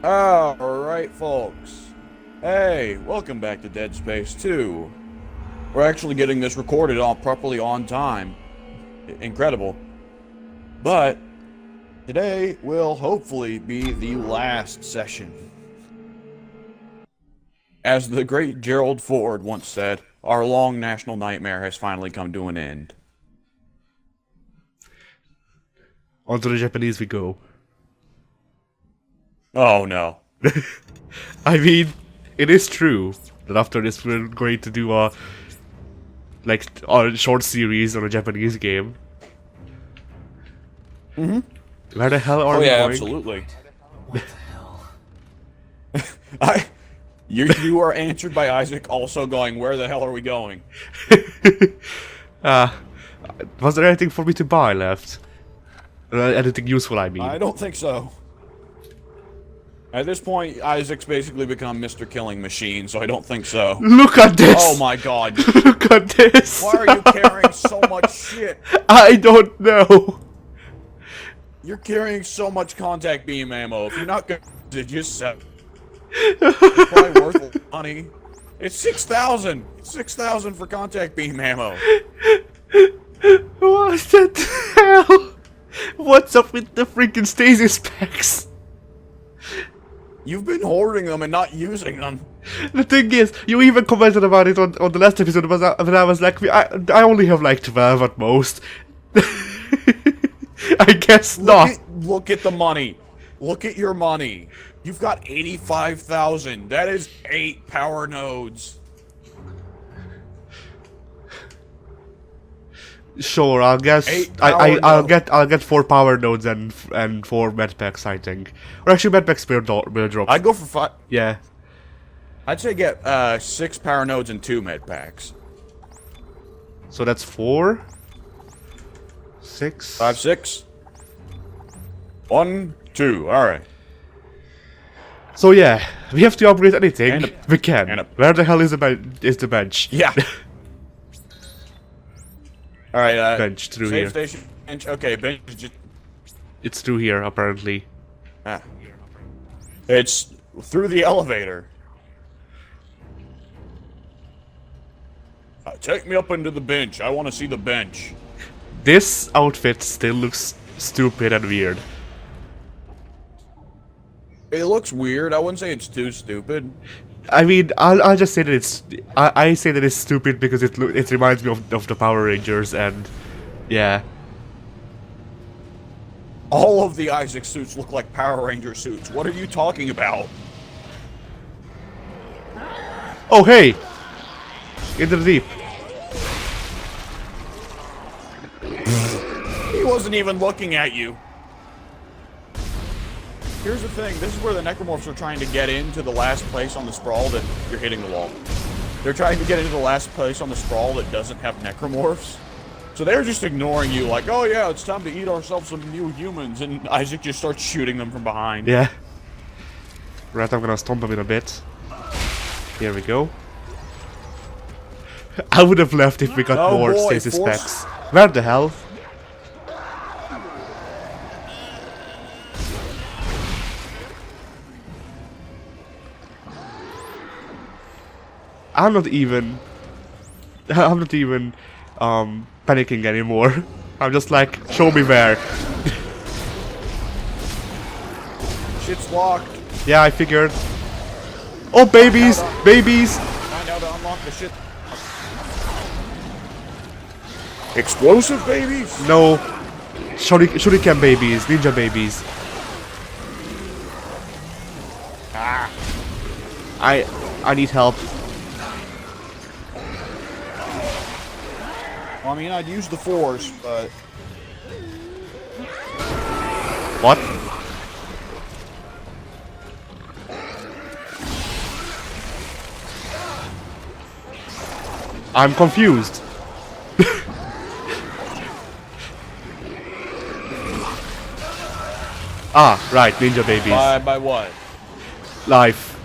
Alright, folks. Hey, welcome back to Dead Space 2. We're actually getting this recorded all properly on time. Incredible. But today will hopefully be the last session. As the great Gerald Ford once said, our long national nightmare has finally come to an end. On to the Japanese we go. Oh no. I mean, it is true that after this we're going to do a short series on a Japanese game. Mm-hmm. Where the hell are we yeah, going? Absolutely. What the hell? You are answered by Isaac also going, where the hell are we going? Was there anything for me to buy left? Anything useful, I mean. I don't think so. At this point, Isaac's basically become Mr. Killing Machine, so I don't think so. Look at this! Oh my god. Look at this! Why are you carrying so much shit? I don't know. You're carrying so much contact beam ammo. If you're not gonna use it, just sell it. It's probably worth money. It's 6,000. 6,000 for contact beam ammo. What the hell? What's up with the freaking stasis packs? You've been hoarding them and not using them. The thing is, you even commented about it on the last episode when I was like, I only have like 12 at most. I guess not. Look at the money. Look at your money. You've got 85,000. That is 8 power nodes. Sure, I'll guess. I'll get 4 power nodes and 4 med packs, I think. Or actually, med packs will drop. I'd go for 5. Yeah. I'd say get 6 power nodes and 2 med packs. So that's 4, 6, 5, 6. 1, 2. All right. So yeah, we have to upgrade anything we can. Where the hell is the bench? Yeah. All right. Bench through save here. Station. Bench. Okay. Bench. Just. It's through here, apparently. Ah. It's through the elevator. Take me up into the bench. I want to see the bench. This outfit still looks stupid and weird. It looks weird. I wouldn't say it's too stupid. I mean, I'll just say that it's I say that it's stupid because it reminds me of the Power Rangers, and yeah. All of the Isaac suits look like Power Ranger suits. What are you talking about? Oh hey, into the deep. He wasn't even looking at you. Here's the thing, this is where the necromorphs are trying to get into the last place on the sprawl that you're hitting the wall. They're trying to get into the last place on the sprawl that doesn't have necromorphs. So they're just ignoring you like, oh yeah, it's time to eat ourselves some new humans, and Isaac just starts shooting them from behind. Yeah. Right, I'm gonna stomp him in a bit. Here we go. I would have left if we got more stasis packs. Where the hell? I'm not even panicking anymore. I'm just like, show me where. Shit's locked. Yeah, I figured. Oh, babies! Babies! Find out to unlock the shit. Explosive babies? No. Shuriken babies, ninja babies. Ah. I need help. Well, I mean, I'd use the force, but... What? I'm confused. Ah, right, ninja babies. By what? Life.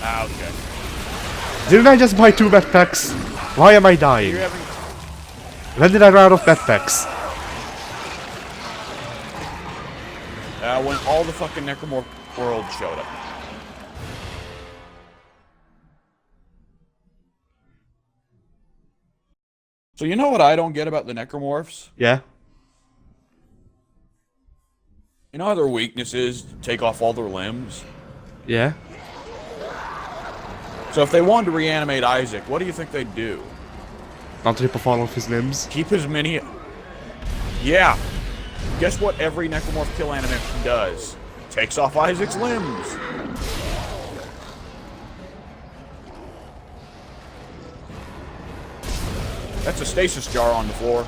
Ah, okay. Didn't I just buy 2 backpacks? Why am I dying? When did I run out of backpacks? When all the fucking necromorph world showed up. So you know what I don't get about the necromorphs? Yeah. You know how their weakness is to take off all their limbs? Yeah. So if they wanted to reanimate Isaac, what do you think they'd do? Not rip off all of his limbs. Keep as many... Yeah. Guess what every necromorph kill animation does? Takes off Isaac's limbs. That's a stasis jar on the floor.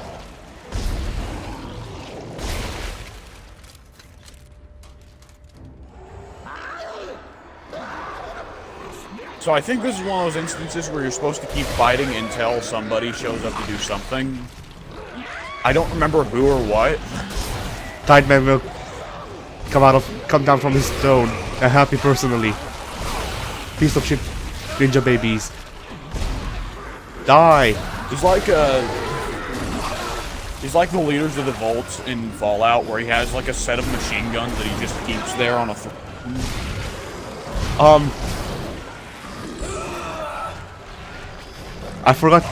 So I think this is one of those instances where you're supposed to keep fighting until somebody shows up to do something. I don't remember who or what. Tideman will come down from his throne and help me personally. Piece of shit, ninja babies. Die. He's like the leaders of the Volts in Fallout, where he has like a set of machine guns that he just keeps there on a I forgot.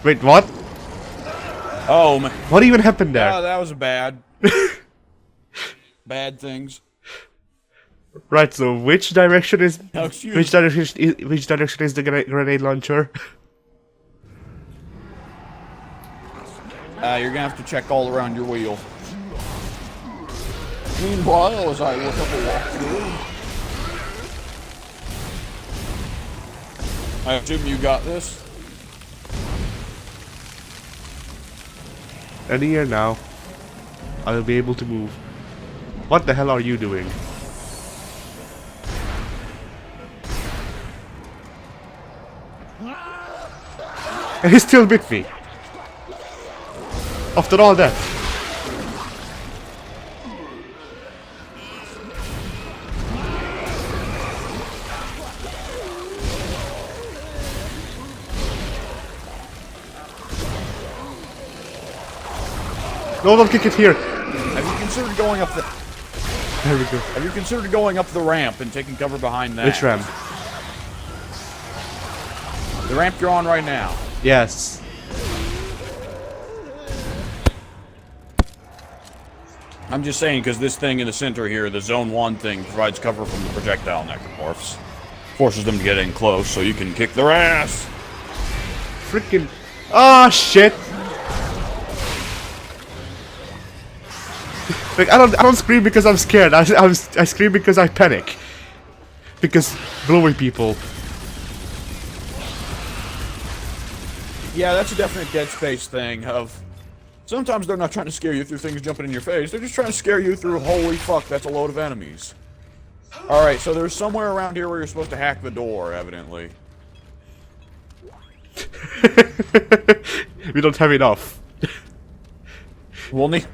Wait, what? Oh man. What even happened there? Oh, that was bad. Bad things. Right. So which direction is No, which direction is the grenade launcher? You're gonna have to check all around your wheel. Meanwhile, as I look up a walkthrough, I assume you got this. Any year now, I will be able to move. What the hell are you doing? And he still bit me. After all that. No, don't kick it here. Have you considered going up the... There we go. Have you considered going up the ramp and taking cover behind that? Which ramp? The ramp you're on right now. Yes. I'm just saying, because this thing in the center here, the Zone 1 thing, provides cover from the projectile necromorphs. Forces them to get in close so you can kick their ass. Freaking... Ah, shit. Like, I don't scream because I'm scared. I scream because I panic. Because blowing people. Yeah, that's a definite Dead Space thing of... Sometimes they're not trying to scare you through things jumping in your face. They're just trying to scare you through, holy fuck, that's a load of enemies. Alright, so there's somewhere around here where you're supposed to hack the door, evidently. We don't have enough. We'll need...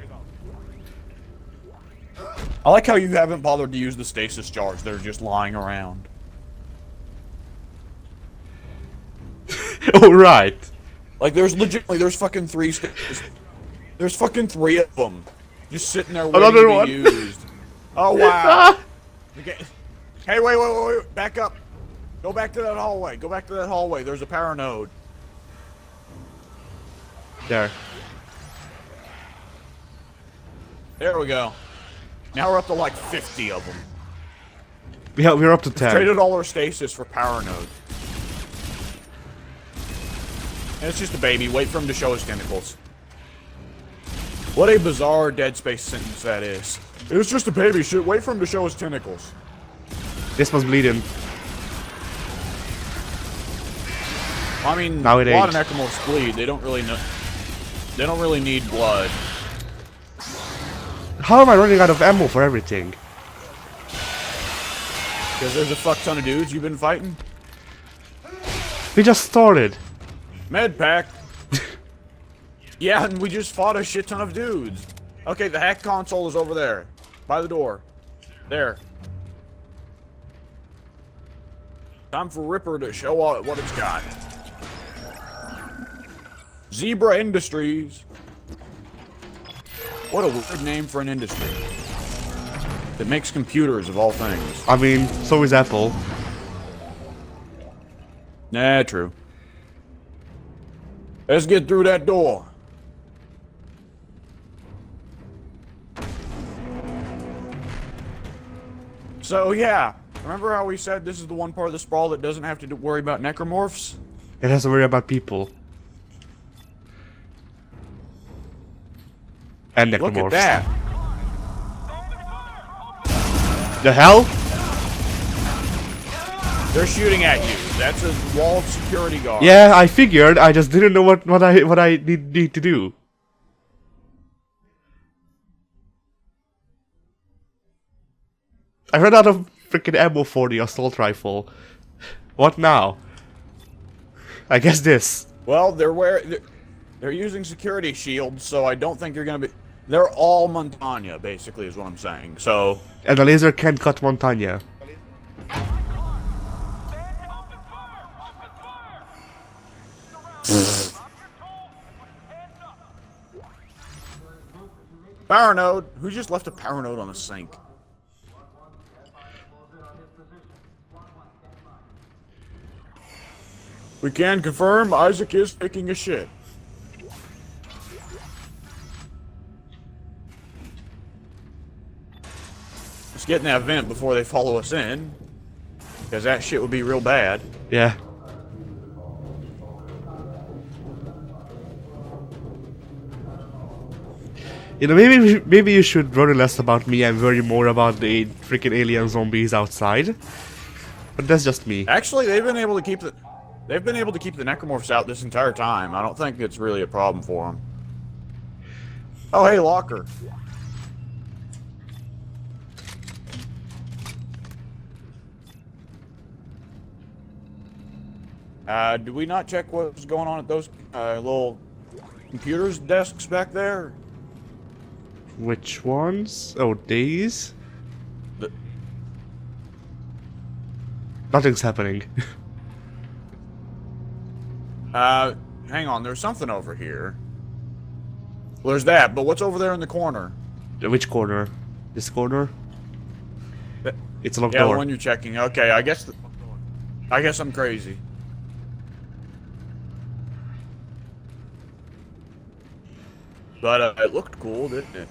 I like how you haven't bothered to use the stasis jars. They're just lying around. Oh, right. Like, there's legitimately, there's fucking 3 stasis... There's fucking 3 of them. Just sitting there waiting Another to one. be used. Oh, wow. Okay. Hey, wait. Back up. Go back to that hallway. Go back to that hallway. There's a power node. There. There we go. Now we're up to like 50 of them. We're up to 10. Traded all our stasis for power node. And it's just a baby. Wait for him to show his tentacles. What a bizarre Dead Space sentence that is. It was just a baby. Shit. Wait for him to show his tentacles. This was bleeding. I mean, Now it a lot of ain't. necromorphs bleed. They don't really know. They don't really need blood. How am I running out of ammo for everything? Because there's a fuck ton of dudes you've been fighting. We just started. Med pack. Yeah, and we just fought a shit ton of dudes. Okay, the hack console is over there. By the door. There. Time for Ripper to show what it's got. Zebra Industries. What a weird name for an industry. It makes computers, of all things. I mean, so is Apple. Nah, true. Let's get through that door. So, yeah. Remember how we said this is the one part of the sprawl that doesn't have to worry about necromorphs? It has to worry about people. And necromorphs. Look at that. The hell? They're shooting at you. That's a walled security guard. Yeah, I figured. I just didn't know what I need to do. I ran out of freaking ammo for the assault rifle. What now? I guess this. Well, they're using security shields, so I don't think you're gonna be. They're all Montagna, basically, is what I'm saying. So. And the laser can't cut Montagna. Power node. Who just left a power node on a sink? We can confirm Isaac is taking a shit. Let's get in that vent before they follow us in. Because that shit would be real bad. Yeah. You know, maybe you should worry less about me and worry more about the freaking alien zombies outside. But that's just me. Actually, they've been able to keep the necromorphs out this entire time. I don't think it's really a problem for them. Oh, hey, locker. Did we not check what was going on at those little computers desks back there? Which ones? Oh, these? Nothing's happening. Hang on, there's something over here. Well, there's that, but what's over there in the corner? Which corner? This corner? It's a locked Yeah, door. the one you're checking. Okay, I guess I'm crazy. But it looked cool, didn't it?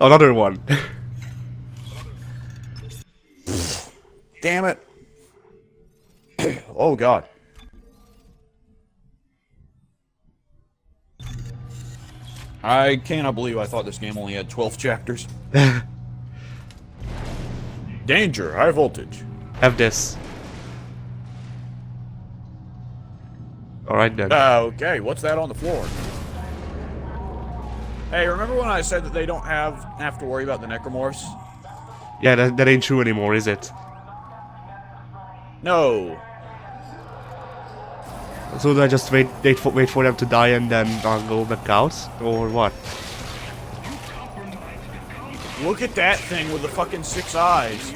Another one. Damn it. Oh, God. I cannot believe I thought this game only had 12 chapters. Danger, high voltage. Have this. Alright then. Okay, what's that on the floor? Hey, remember when I said that they don't have to worry about the necromorphs? Yeah, that ain't true anymore, is it? No. So do I just wait for them to die and then I'll go back out? Or what? Look at that thing with the fucking 6 eyes.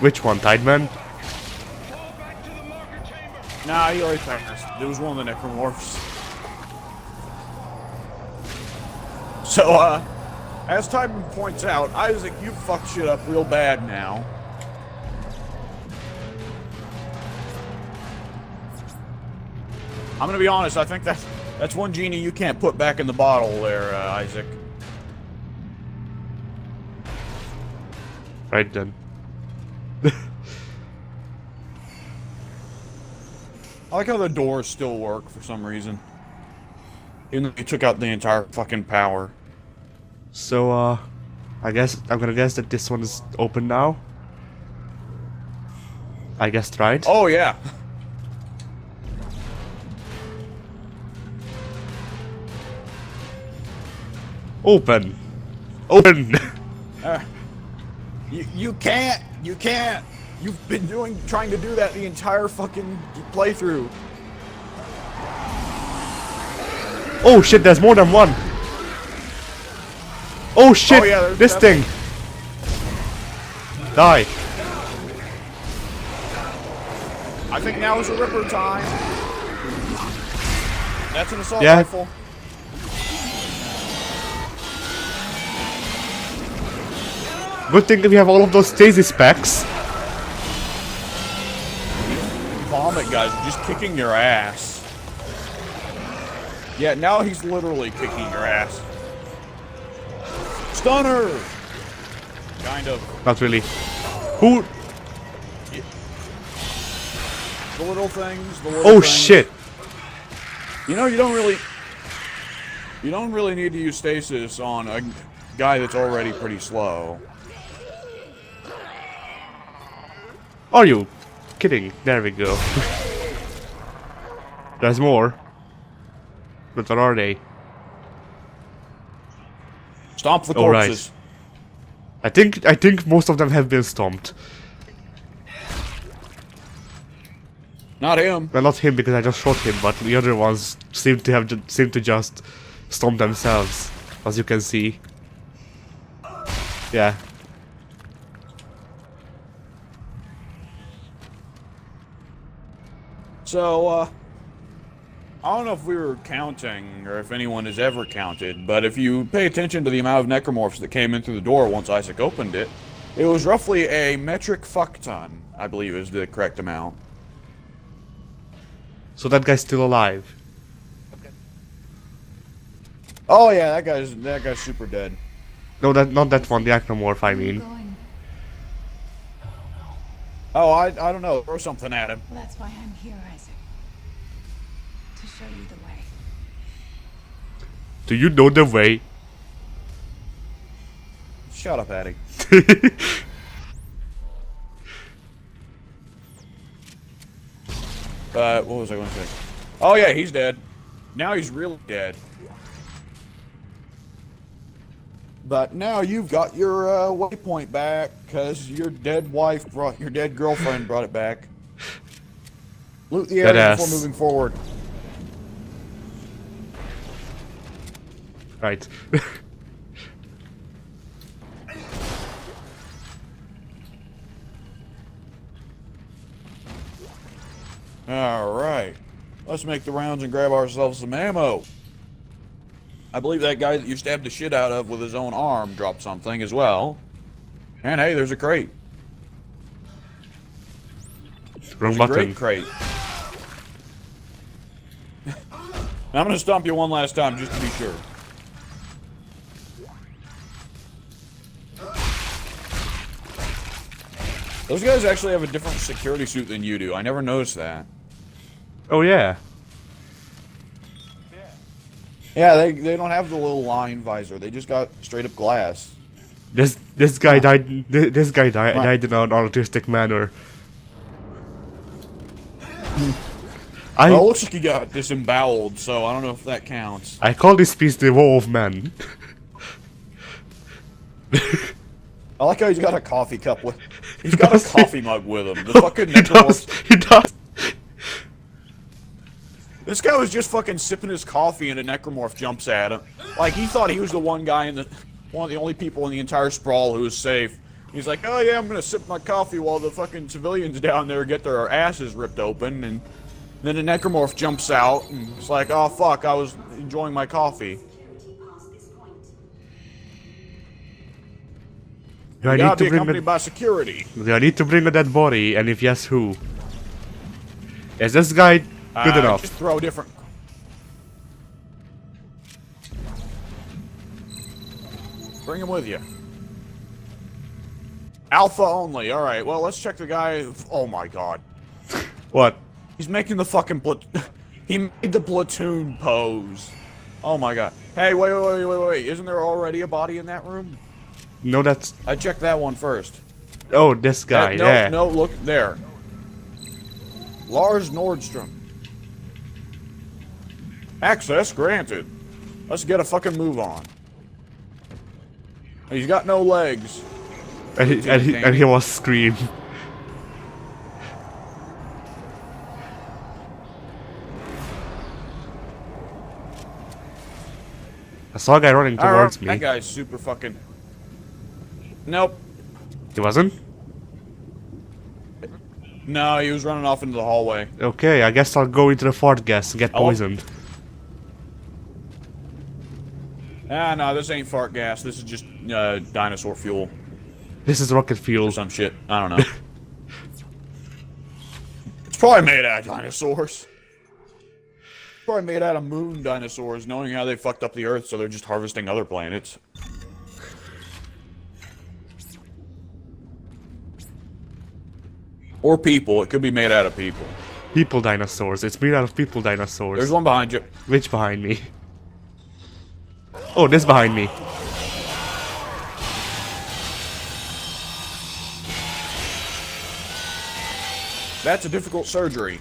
Which one, Tideman? Nah, he already passed. It was one of the necromorphs. So, as Tideman points out, Isaac, you fucked shit up real bad now. I'm gonna be honest, I think that's one genie you can't put back in the bottle there, Isaac. Right then. I like how the doors still work for some reason. Even though they took out the entire fucking power. So, I'm gonna guess that this one is open now. I guessed right. Oh, yeah. Open! Open! You can't! You've been trying to do that the entire fucking playthrough. Oh shit, there's more than one! Oh shit, Oh, yeah, this thing! Die! I think now is a Ripper time. That's an assault Yeah. rifle. Good thing that we have all of those stasis packs. Vomit guys are just kicking your ass. Yeah, now he's literally kicking your ass. Stunner! Kind of. Not really. Who? The little things, the little Oh things. shit! You know, you don't really need to use stasis on a guy that's already pretty slow. Are you kidding? There we go. There's more. But where are they? Stomp the Oh, right. corpses. I think most of them have been stomped. Not him. Well, not him because I just shot him, but the other ones seem to just stomp themselves, as you can see. Yeah. So, I don't know if we were counting, or if anyone has ever counted, but if you pay attention to the amount of necromorphs that came in through the door once Isaac opened it, it was roughly a metric fuck ton, I believe is the correct amount. So that guy's still alive. Oh yeah, that guy's super dead. No, not that one. The Acromorph, I mean. Oh, I don't know. Throw something at him. Well, that's why I'm here, Isaac. To show you the way. Do you know the way? Shut up, Addie. What was I going to say? Oh yeah, he's dead. Now he's really dead. But now you've got your waypoint back because your dead wife brought your dead girlfriend brought it back. Loot the area before moving forward. Right. Alright. Let's make the rounds and grab ourselves some ammo. I believe that guy that you stabbed the shit out of with his own arm dropped something as well. And hey, there's a crate. Wrong There's a button. great crate. I'm gonna stomp you one last time just to be sure. Those guys actually have a different security suit than you do. I never noticed that. Oh yeah. Yeah, they don't have the little line visor. They just got straight up glass. This guy died. This guy died in an autistic manner. Well, it looks like he got disemboweled, so I don't know if that counts. I call this piece the Woe of Man. I like how he's got a coffee cup with. He's got a coffee mug with him. The fucking necromorph. He does. This guy was just fucking sipping his coffee and a necromorph jumps at him. Like he thought he was the one guy one of the only people in the entire sprawl who was safe. He's like, oh yeah, I'm gonna sip my coffee while the fucking civilians down there get their asses ripped open, and then the necromorph jumps out and it's like, oh fuck, I was enjoying my coffee. Do I You need gotta to be bring accompanied by security. Do I need to bring a dead body? And if yes, who? Is this guy good enough? Just throw different. Bring him with you. Alpha only. All right. Well, let's check the guy. Oh my god. What? He's making the fucking he made the platoon pose. Oh my god. Hey, wait. Isn't there already a body in that room? No, that's. I checked that one first. Oh, this guy. No, Yeah. no, look there. Lars Nordstrom. Access granted. Let's get a fucking move on. He's got no legs. And he was scream. I saw a guy running towards me. That guy's super fucking. Nope. He wasn't? No, he was running off into the hallway. Okay, I guess I'll go into the fort gas and get poisoned. Ah, no, this ain't fart gas. This is just dinosaur fuel. This is rocket Or fuel. some shit. I don't know. It's probably made out of dinosaurs. Probably made out of moon dinosaurs, knowing how they fucked up the Earth, so they're just harvesting other planets. Or people. It could be made out of people. People dinosaurs. It's made out of people dinosaurs. There's one behind you. Which behind me? Oh, this behind me. That's a difficult surgery.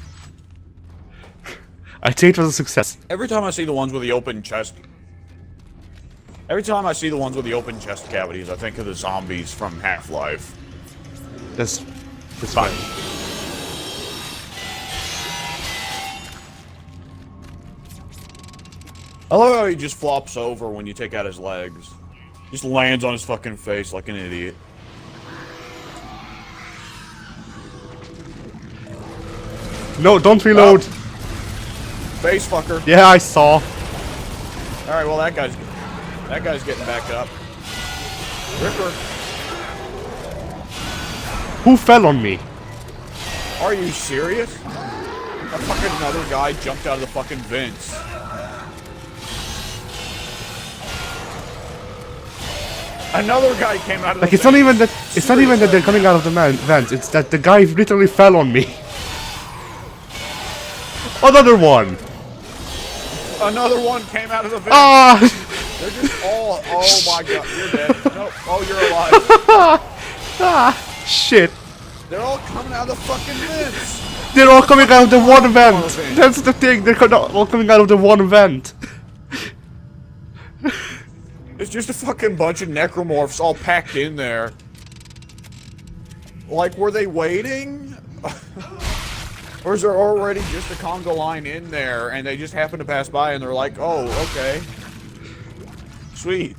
I'd say it was a success. Every time I see the ones with the open chest... Every time I see the ones with the open chest cavities, I think of the zombies from Half-Life. That's fine. I love how he just flops over when you take out his legs. Just lands on his fucking face like an idiot. No, don't reload. Face fucker. Yeah, I saw. Alright, well that guy's getting back up. Ripper. Who fell on me? Are you serious? A fucking another guy jumped out of the fucking vents. Another guy came out of the Like, it's not even that. It's not even that they're coming out of the vents. It's that the guy literally fell on me. Another one. Another one came out of the vents. Ah! They're just all... Oh my god, you're dead. No, oh, you're alive. Ah! Shit. They're all coming out of the fucking vents. They're all coming out of the one vent. That's the thing. They're all coming out of the one vent. It's just a fucking bunch of necromorphs all packed in there. Like, were they waiting? Or is there already just a conga line in there and they just happen to pass by and they're like, oh, okay. Sweet.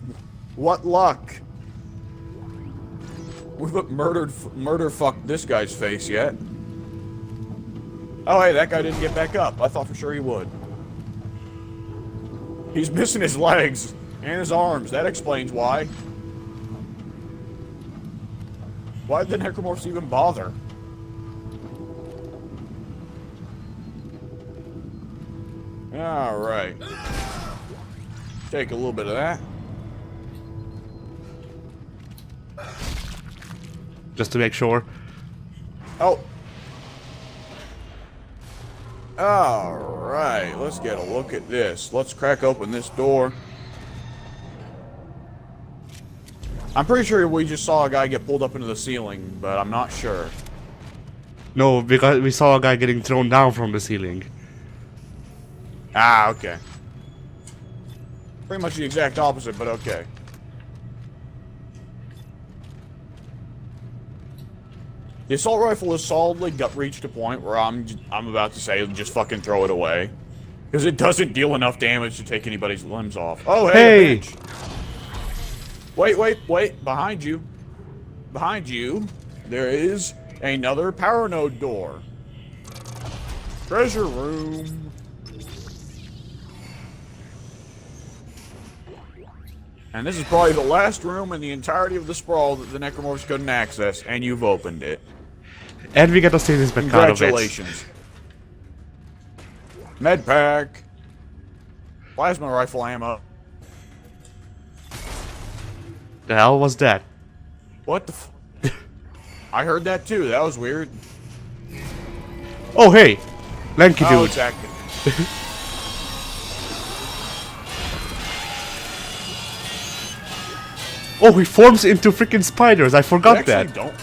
What luck. We haven't murder fucked this guy's face yet. Oh, hey, that guy didn't get back up. I thought for sure he would. He's missing his legs. And his arms. That explains why. Why did the necromorphs even bother? Alright. Take a little bit of that. Just to make sure. Oh. Alright. Let's get a look at this. Let's crack open this door. I'm pretty sure we just saw a guy get pulled up into the ceiling, but I'm not sure. No, because we saw a guy getting thrown down from the ceiling. Ah, okay. Pretty much the exact opposite, but okay. The assault rifle has solidly reached a point where I'm about to say just fucking throw it away. Because it doesn't deal enough damage to take anybody's limbs off. Oh, hey! A bench. Wait, behind you. Behind you, there is another power node door. Treasure room. And this is probably the last room in the entirety of the sprawl that the necromorphs couldn't access, and you've opened it. And we get to see this back out of it. Congratulations. Med pack. Plasma rifle ammo. The hell was that? What the f... I heard that too. That was weird. Oh, hey. Lanky Oh, dude. it's active. Oh, he forms into freaking spiders. I forgot that. Don't.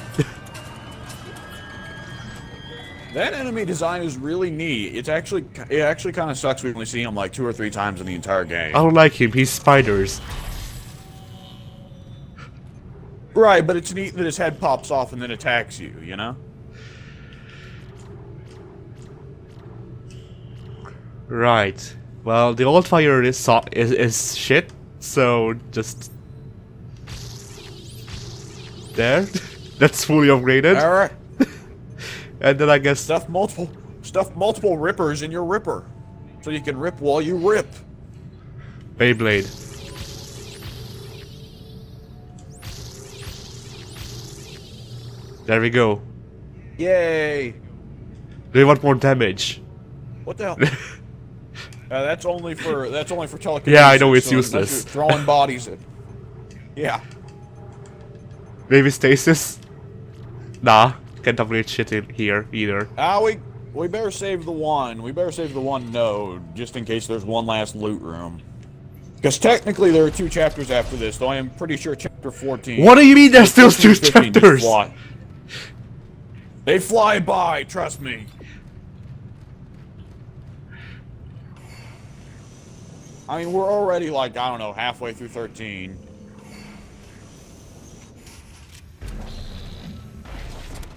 That enemy design is really neat. It actually kind of sucks. We only see him like 2 or 3 times in the entire game. I don't like him. He's spiders. Right, but it's neat that his head pops off and then attacks you. You know. Right. Well, the old fire is shit. So just there. That's fully upgraded. All right. And then I guess Stuff multiple rippers in your ripper, so you can rip while you rip. Beyblade. There we go. Yay! Do you want more damage? What the hell? That's only for telekinesis. Yeah, I know it's so unless useless. you're throwing bodies at. Yeah. Maybe stasis? Nah, can't upgrade shit in here either. We better save the one. We better save the one node just in case there's one last loot room. Because technically there are 2 chapters after this, though I am pretty sure chapter 14. What do you mean there's still 2 15 just chapters? fly. They fly by, trust me. I mean, we're already like, I don't know, halfway through 13.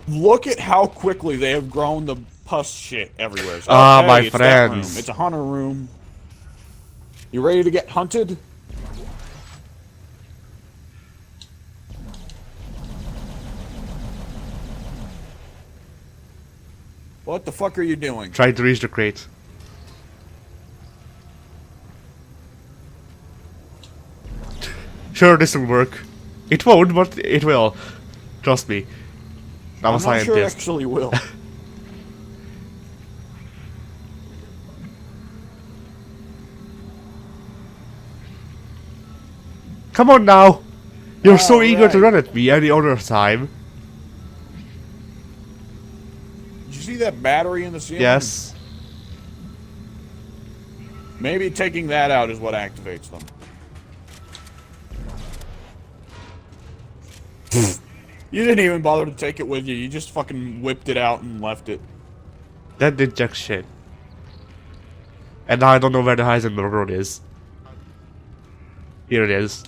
Look at how quickly they have grown the pus shit everywhere. So, Ah, hey, my it's that friends. room. It's a hunter room. You ready to get hunted? What the fuck are you doing? Trying to reach the crate. Sure, this will work. It won't, but it will. Trust me. I'm a not sure it scientist. actually will. Come on now! You're so eager to Alright. run at me any other time. Did you see that battery in the ceiling? Yes. Maybe taking that out is what activates them. You didn't even bother to take it with you. You just fucking whipped it out and left it. That did jack shit. And now I don't know where the Heisenberg road is. Here it is.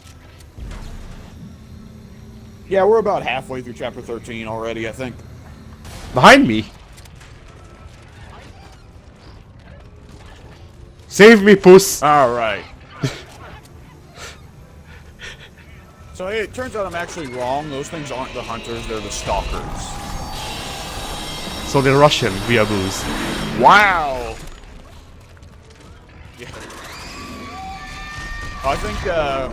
Yeah, we're about halfway through chapter 13 already, I think. Behind me! Save me, puss! Alright. So hey, it turns out I'm actually wrong. Those things aren't the hunters, they're the stalkers. So they're Russian, via booze. Wow! Yeah. I think, oh,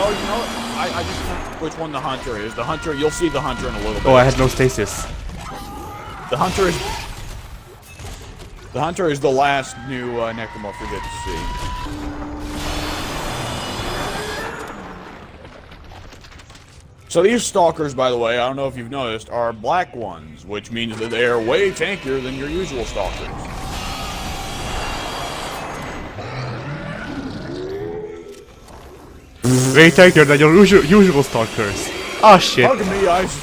you know what? I just know which one the hunter is. The hunter, you'll see the hunter in a little bit. Oh, I had no stasis. The hunter is... The hunter is the last new necromorph we get to see. So these stalkers, by the way, I don't know if you've noticed, are black ones, which means that they are way tankier than your usual stalkers. Way tankier than your usual stalkers. Ah, shit. Hug me, eyes.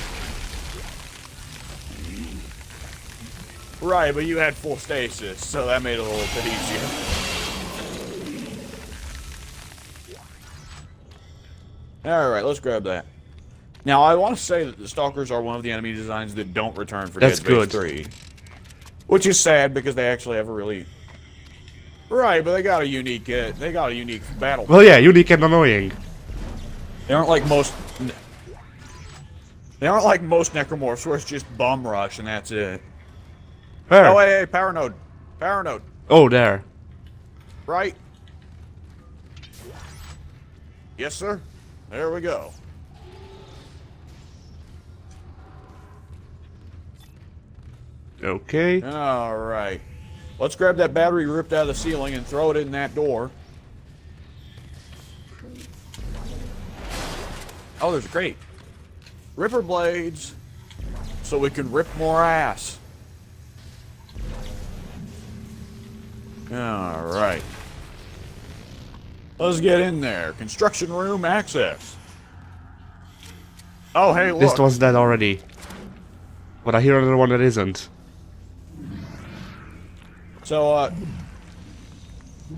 Right, but you had full stasis, so that made it a little bit easier. Alright, let's grab that. Now, I want to say that the Stalkers are one of the enemy designs that don't return for That's Dead Space good. 3. Which is sad, because they actually have a really... Right, but they got a unique battle. Well, yeah, unique and annoying. They aren't like most... They aren't like most necromorphs where it's just bum rush and that's it. Where? Oh, hey, power node. Power node. Oh, there. Right? Yes, sir. There we go. Okay. Alright. Let's grab that battery ripped out of the ceiling and throw it in that door. Oh, there's a crate. Ripper blades. So we can rip more ass. Alright. Let's get in there. Construction room access. Oh, hey, look. This one's dead already. But I hear another one that isn't. So,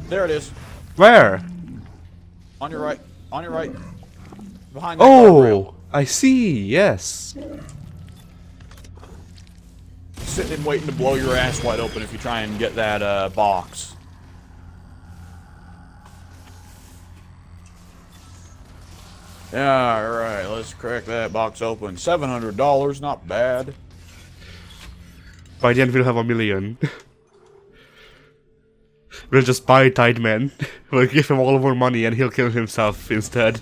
there it is. Where? On your right. On your right. Behind that guardrail. Oh, I see. Yes. Sitting and waiting to blow your ass wide open if you try and get that, box. Alright, let's crack that box open. $700, not bad. By the end, we'll have 1 million. We'll just buy Tideman. We'll give him all of our money and he'll kill himself instead.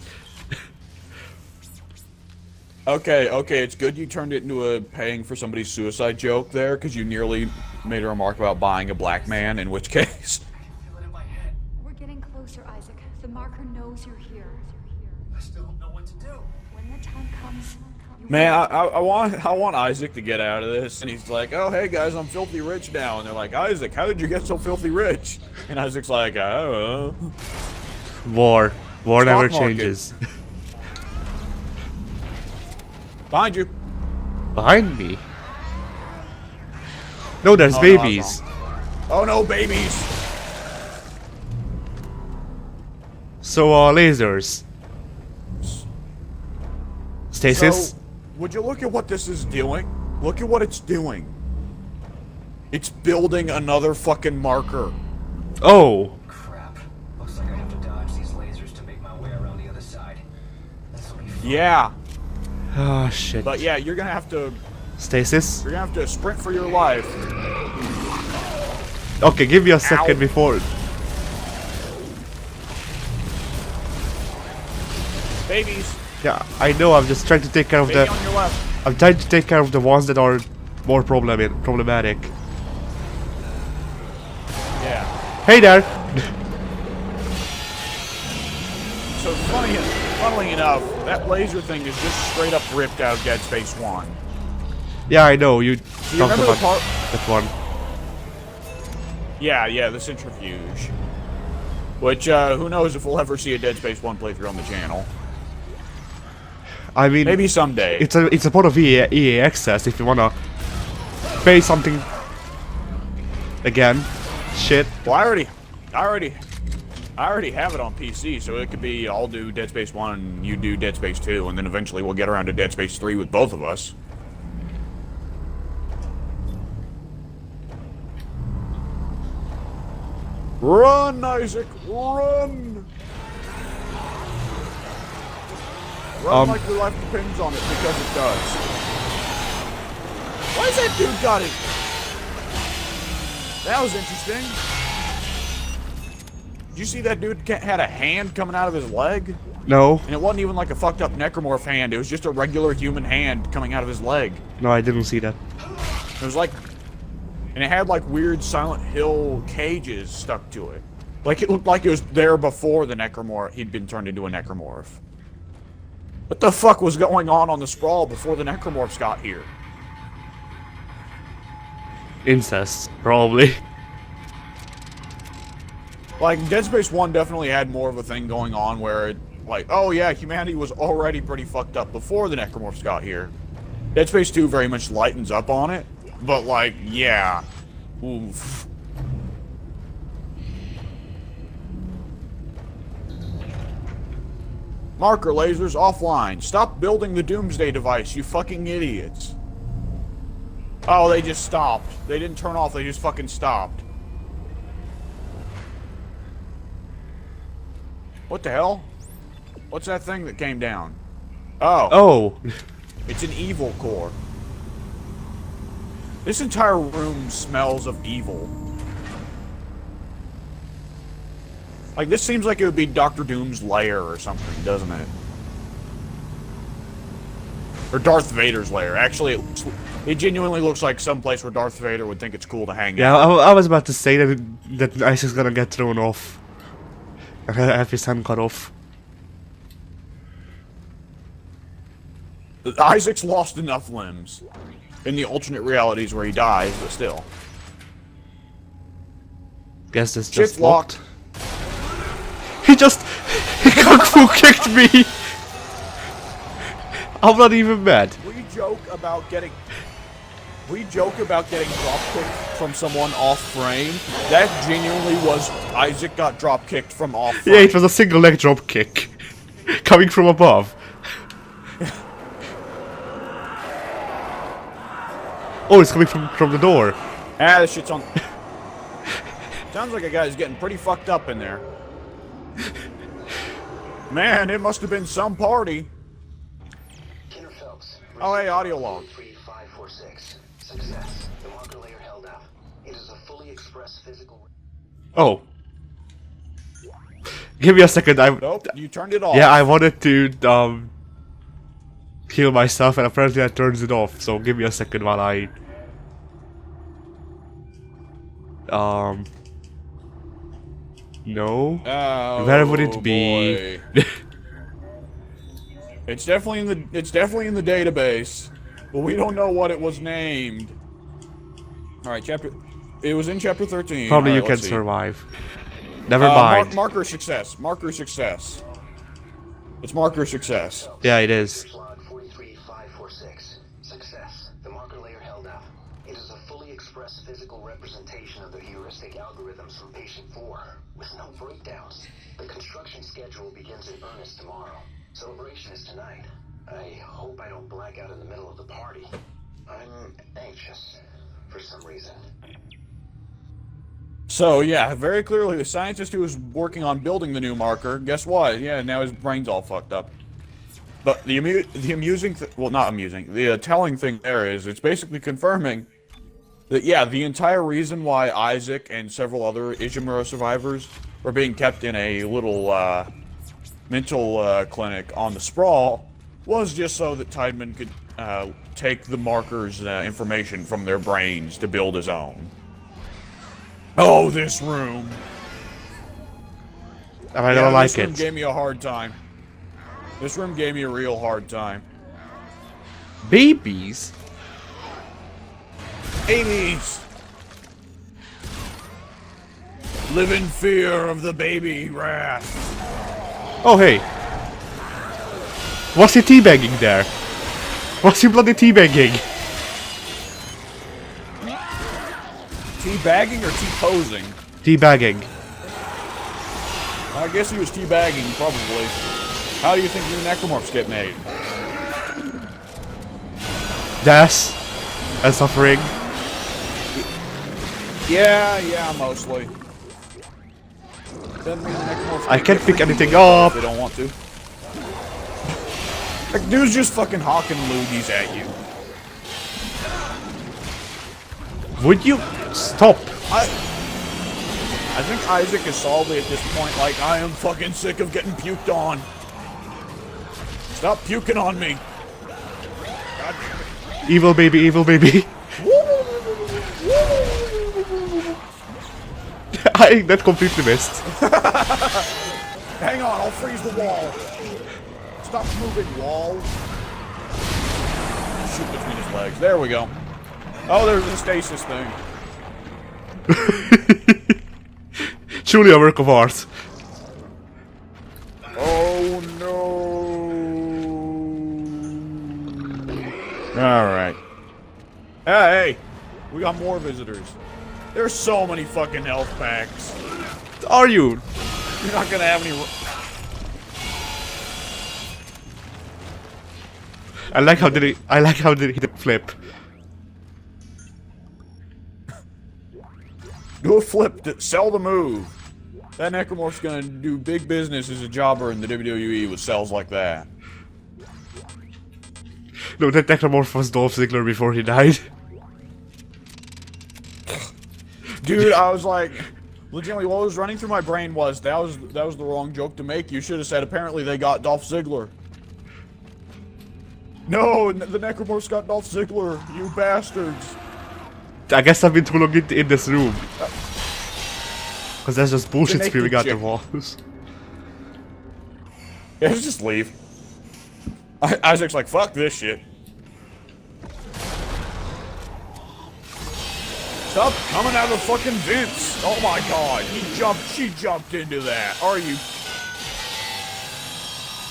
Okay, it's good you turned it into a paying for somebody's suicide joke there, because you nearly made a remark about buying a black man, in which case... Feel it in my head. We're getting closer, Isaac. The marker knows you're here. I still don't know what to do. When the time comes, you Man, will. I want Isaac to get out of this, and he's like, oh, hey guys, I'm filthy rich now, and they're like, Isaac, how did you get so filthy rich? And Isaac's like, I don't know. War never market. changes. Behind you. Behind me? No, there's Oh, no, I was babies. wrong. Oh no, babies! So, lasers. Stasis? So, would you look at what this is doing? Look at what it's doing. It's building another fucking marker. Oh! Crap. Looks like I have to dodge these lasers to make my way around the other side. This'll be fun. Yeah, Ah, shit. but yeah, you're gonna have to Stasis? sprint for your life. Okay, give me a second Ow. before... Babies, Yeah, I know, I'm just trying to take care of baby the... on your left. I'm trying to take care of the ones that are more problematic. Yeah. Hey there! So funnily enough, that laser thing is just straight up ripped out of Dead Space 1. Yeah, I know, you Do you talked remember about the part? that one. Yeah, the centrifuge. Which, who knows if we'll ever see a Dead Space 1 playthrough on the channel. I mean... Maybe someday. It's a part of EA Access if you wanna pay something again. Shit. Well, I already have it on PC, so it could be I'll do Dead Space 1 and you do Dead Space 2, and then eventually we'll get around to Dead Space 3 with both of us. Run, Isaac, run! Run like your life depends on it, because it does. Why is that dude got it? That was interesting. Did you see that dude had a hand coming out of his leg? No. And it wasn't even like a fucked up necromorph hand, it was just a regular human hand coming out of his leg. No, I didn't see that. It was like... And it had like weird Silent Hill cages stuck to it. Like it looked like it was there before the necromorph, he'd been turned into a necromorph. What the fuck was going on the sprawl before the necromorphs got here? Incest, probably. Like, Dead Space 1 definitely had more of a thing going on where it, like, oh yeah, humanity was already pretty fucked up before the necromorphs got here. Dead Space 2 very much lightens up on it, but like, yeah. Oof. Marker lasers offline. Stop building the Doomsday device, you fucking idiots. Oh, they just stopped. They didn't turn off, they just fucking stopped. What the hell? What's that thing that came down? Oh. Oh. It's an evil core. This entire room smells of evil. Like, this seems like it would be Doctor Doom's lair or something, doesn't it? Or Darth Vader's lair. Actually, it genuinely looks like some place where Darth Vader would think it's cool to hang Yeah, out. I was about to say that Isaac's gonna get thrown off. Have his hand cut off. Isaac's lost enough limbs in the alternate realities where he dies, but still. Guess this Shit's just locked. He Kung Fu kicked me! I'm not even mad. We joke about getting drop kicked from someone off frame. That genuinely was Isaac got drop kicked from off frame. Yeah, it was a single leg drop kick. Coming from above. Oh, it's coming from the door. Ah, this shit's on. Sounds like a guy's getting pretty fucked up in there. Man, it must have been some party. Oh, hey, audio log. 3546. Success. The marker layer held up. It is a fully expressed physical. Oh. Give me a second. Nope, you turned it off. Yeah, I wanted to heal myself, and apparently that turns it off. So give me a second while I no. Oh, Where would it be? boy. It's definitely in the database, but we don't know what it was named. All right, it was in chapter 13. Probably All you right, can let's see. survive. Never mind. Marker success. Marker success. It's marker success. Yeah, it is. Log 43546. Success. The marker layer held up. It is a fully expressed physical representation of the heuristic algorithms from patient 4, with no breakdowns. The construction schedule begins in earnest tomorrow. Celebration is tonight. I hope I don't black out in the middle of the party. I'm anxious, for some reason. So yeah, very clearly the scientist who was working on building the new marker, guess what? Yeah, now his brain's all fucked up. But the telling thing there is, it's basically confirming that, yeah, the entire reason why Isaac and several other Ishimura survivors were being kept in a little, mental, clinic on the Sprawl was just so that Tideman could, take the marker's, information from their brains to build his own. Oh, this room. I don't like this room it. gave me a hard time. This room gave me a real hard time. Babies? Babies! Live in fear of the baby wrath. Oh, hey. What's he teabagging there? What's he bloody teabagging? Teabagging or T-posing? Teabagging. I guess he was teabagging, probably. How do you think new necromorphs get made? Death and suffering. Yeah, mostly. Doesn't mean the necromorphs I can't get pick freaking anything lethal up. if they don't want to. Like, dude's just fucking hawking loogies at you. Would you stop? I think Isaac is solidly at this point like, I am fucking sick of getting puked on. Stop puking on me. God damn it. Evil baby, evil baby. That completely missed. Hang on, I'll freeze the wall. Stop moving, wall. Shoot between his legs. There we go. Oh, there's the stasis thing. Truly a work of art. Oh no. Alright. Hey, we got more visitors. There's so many fucking health packs. Are you? You're not gonna have any. I like how did he flip. Do a flip to sell the move. That necromorph's gonna do big business as a jobber in the WWE with cells like that. No, that necromorph was Dolph Ziggler before he died. Dude, I was like, legitimately, what was running through my brain was that was the wrong joke to make. You should have said apparently they got Dolph Ziggler. No, the necromorphs got Dolph Ziggler. You bastards. I guess I've been too long in this room. Because there's just bullshit spewing out the walls. Yeah, let's just leave. Isaac's like, fuck this shit. Stop coming out of the fucking vents. Oh my god, she jumped into that. Are you?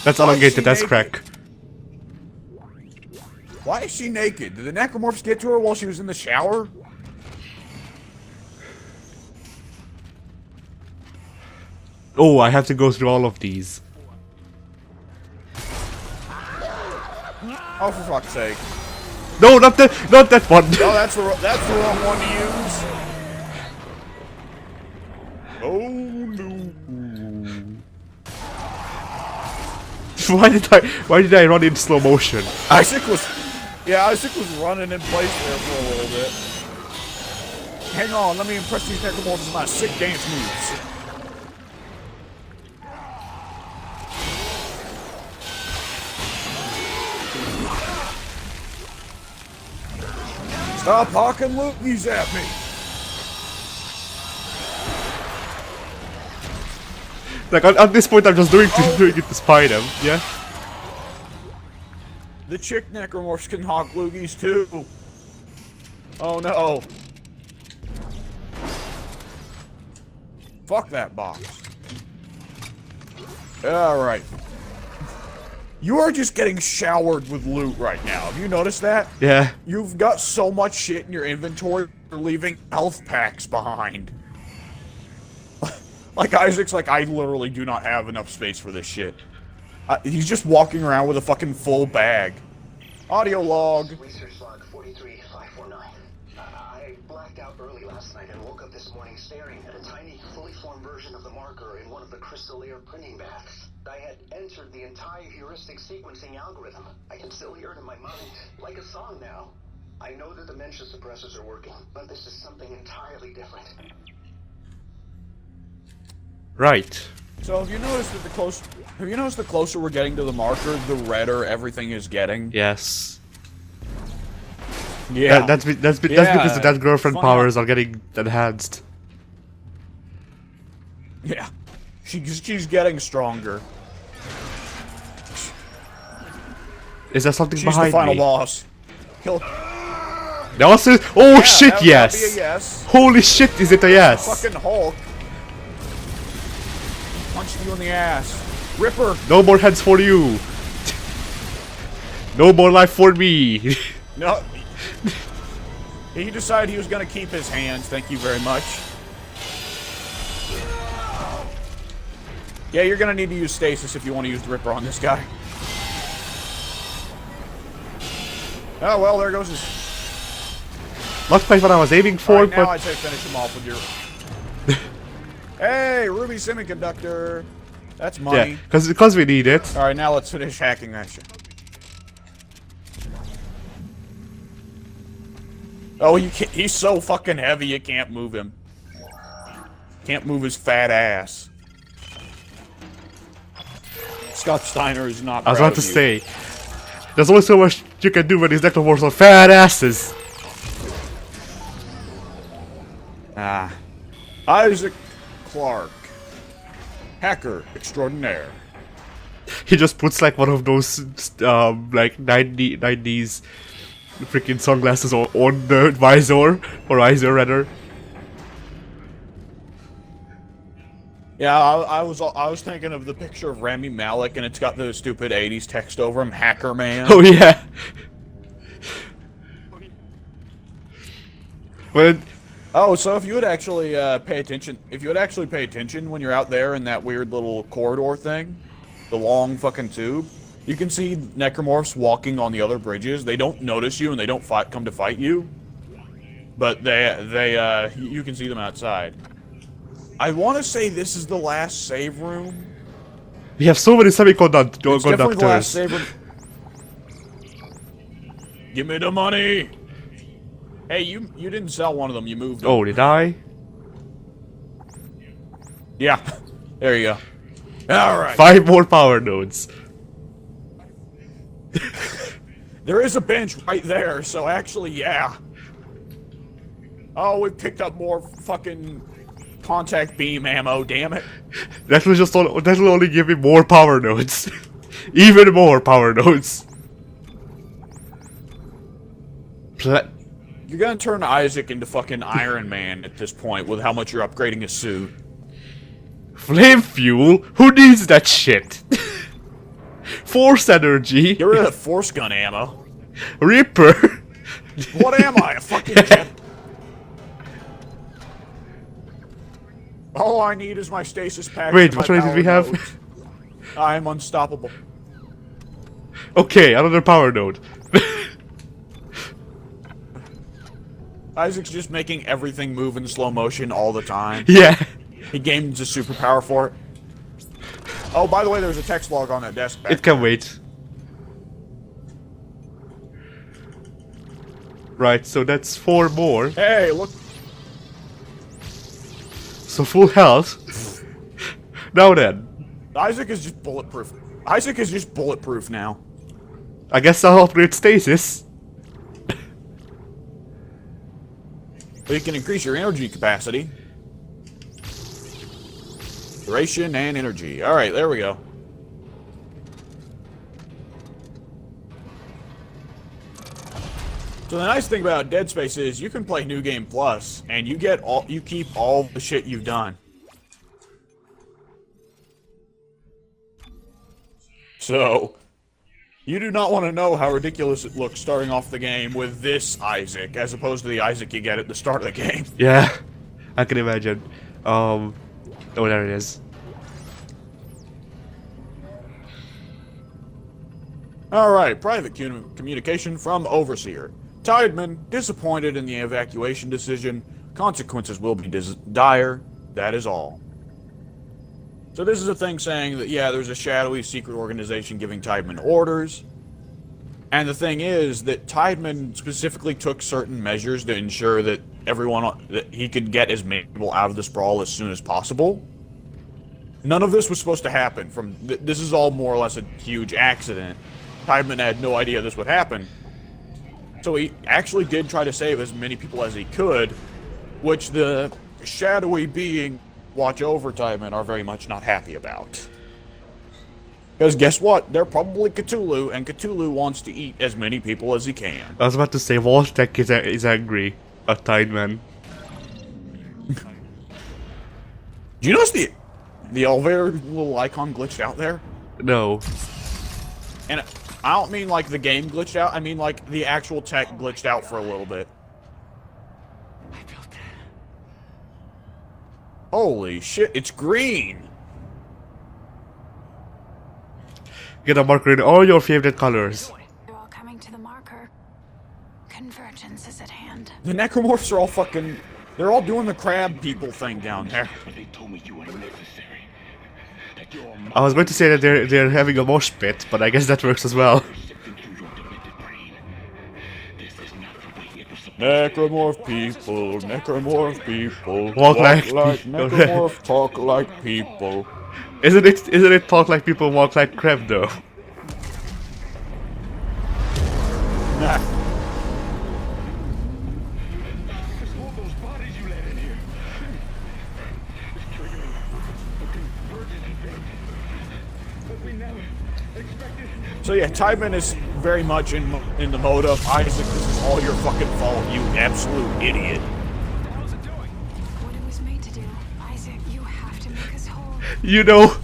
That's Why is elongated, she that's naked? crack. Why is she naked? Did the necromorphs get to her while she was in the shower? Oh, I have to go through all of these. Oh, for fuck's sake. No, not that one. Oh, that's the wrong one to use. Oh no. Why did I run in slow motion? Isaac was running in place there for a little bit. Hang on, let me impress these necromorphs with my sick dance moves. Stop hawking loogies at me! Like, at this point, I'm just doing it to spite him, yeah? The chick necromorphs can hawk loogies too. Oh no. Fuck that box. Alright. You are just getting showered with loot right now. Have you noticed that? Yeah. You've got so much shit in your inventory, you're leaving health packs behind. Like, Isaac's like, I literally do not have enough space for this shit. He's just walking around with a fucking full bag. Audio log. Research log 43549. I blacked out early last night and woke up this morning staring at a tiny, fully formed version of the marker in one of the crystal layer printing baths. I had entered the entire heuristic sequencing algorithm. I can still hear it in my mind, like a song now. I know the dementia suppressors are working, but this is something entirely different. Right. So have you noticed that the closer we're getting to the marker, the redder everything is getting? Yes. Yeah. That's because the dead girlfriend Funny powers are getting enhanced. Yeah. She's getting stronger. Is there something She's behind the final me? boss. Kill. That was it. Oh Yeah, shit! that'd Yes. be a yes. Holy shit! Is it a yes? Fucking Hulk. Punched you in the ass. Ripper. No more heads for you. No more life for me. No. He decided he was gonna keep his hands. Thank you very much. Yeah, you're gonna need to use stasis if you want to use the Ripper on this guy. Oh well, there goes his. Not quite what I was aiming for, Right, now but I'd say finish him off with your. Hey, Ruby Semiconductor. That's money. yeah, because we need it. All right, now let's finish hacking that shit. Oh, you can't, he's so fucking heavy you can't move him. Can't move his fat ass. Scott Steiner is not. I was proud about to of you. say, there's only so much you can do when these necromorphs are fat asses. Ah, Isaac Clarke, hacker extraordinaire. He just puts like one of those like 90s freaking sunglasses on the visor, or visor rather. Yeah, I was thinking of the picture of Rami Malek, and it's got the stupid '80s text over him, Hacker Man. Oh yeah. Well, Oh, so if you would actually pay attention, when you're out there in that weird little corridor thing, the long fucking tube, you can see necromorphs walking on the other bridges. They don't notice you and they don't come to fight you, but you can see them outside. I want to say this is the last save room. we have so many It's definitely the last semiconductors. save room. Give me the money. Hey, you didn't sell one of them. You moved them. Oh, did I? Yeah. There you go. All right. 5 more power nodes. There is a bench right there, so actually, yeah. Oh, we picked up more fucking contact beam ammo, damn it. That will only give me more power nodes. Even more power nodes. You're gonna turn Isaac into fucking Iron Man at this point with how much you're upgrading his suit. Flame fuel? Who needs that shit? Force energy? Get rid of that force gun ammo. Reaper? What am I, a fucking jet? All I need is my stasis pack. Wait, and which my one did we power have? nodes. I am unstoppable. Okay, another power node. Isaac's just making everything move in slow motion all the time. Yeah. He gains a superpower for it. Oh, by the way, there's a text log on that desk back It can wait. Right, so that's 4 more. Hey, look. So full health. Now then, Isaac is just bulletproof. Isaac is just bulletproof now. I guess I'll upgrade stasis. So you can increase your energy capacity. Duration and energy. Alright, there we go. So the nice thing about Dead Space is you can play New Game Plus and you keep all the shit you've done. So you do not want to know how ridiculous it looks starting off the game with this Isaac as opposed to the Isaac you get at the start of the game. Yeah, I can imagine. Oh, there it is. Alright, private communication from Overseer. Tideman, disappointed in the evacuation decision. Consequences will be dire. That is all. So this is a thing saying that, yeah, there's a shadowy secret organization giving Tideman orders. And the thing is that Tideman specifically took certain measures to ensure that that he could get as many people out of the sprawl as soon as possible. None of this was supposed to happen. This is all more or less a huge accident. Tideman had no idea this would happen. So he actually did try to save as many people as he could, which the shadowy being watch over Tideman are very much not happy about. Because guess what? They're probably Cthulhu, and Cthulhu wants to eat as many people as he can. I was about to say, Voltec is angry at Tideman. Do you notice the elevator little icon glitched out there? No. And I don't mean like the game glitched out, I mean like the actual tech glitched out for a little bit. Holy shit, it's green! Get a marker in all your favorite colors. They're all coming to the marker. Convergence is at hand. The necromorphs are all fucking... They're all doing the crab people thing down there. They told me you were necessary. That your I was going to say that they're having a mosh pit, but I guess that works as well. Necromorph people, necromorph people. Walk like necromorph, talk like people. Isn't it talk like people, walk like crab though? Nah. So yeah, Tideman is very much in the mode of, Isaac, this is all your fucking fault, you absolute idiot. What it was made to do. Isaac, you have to make us whole. You know,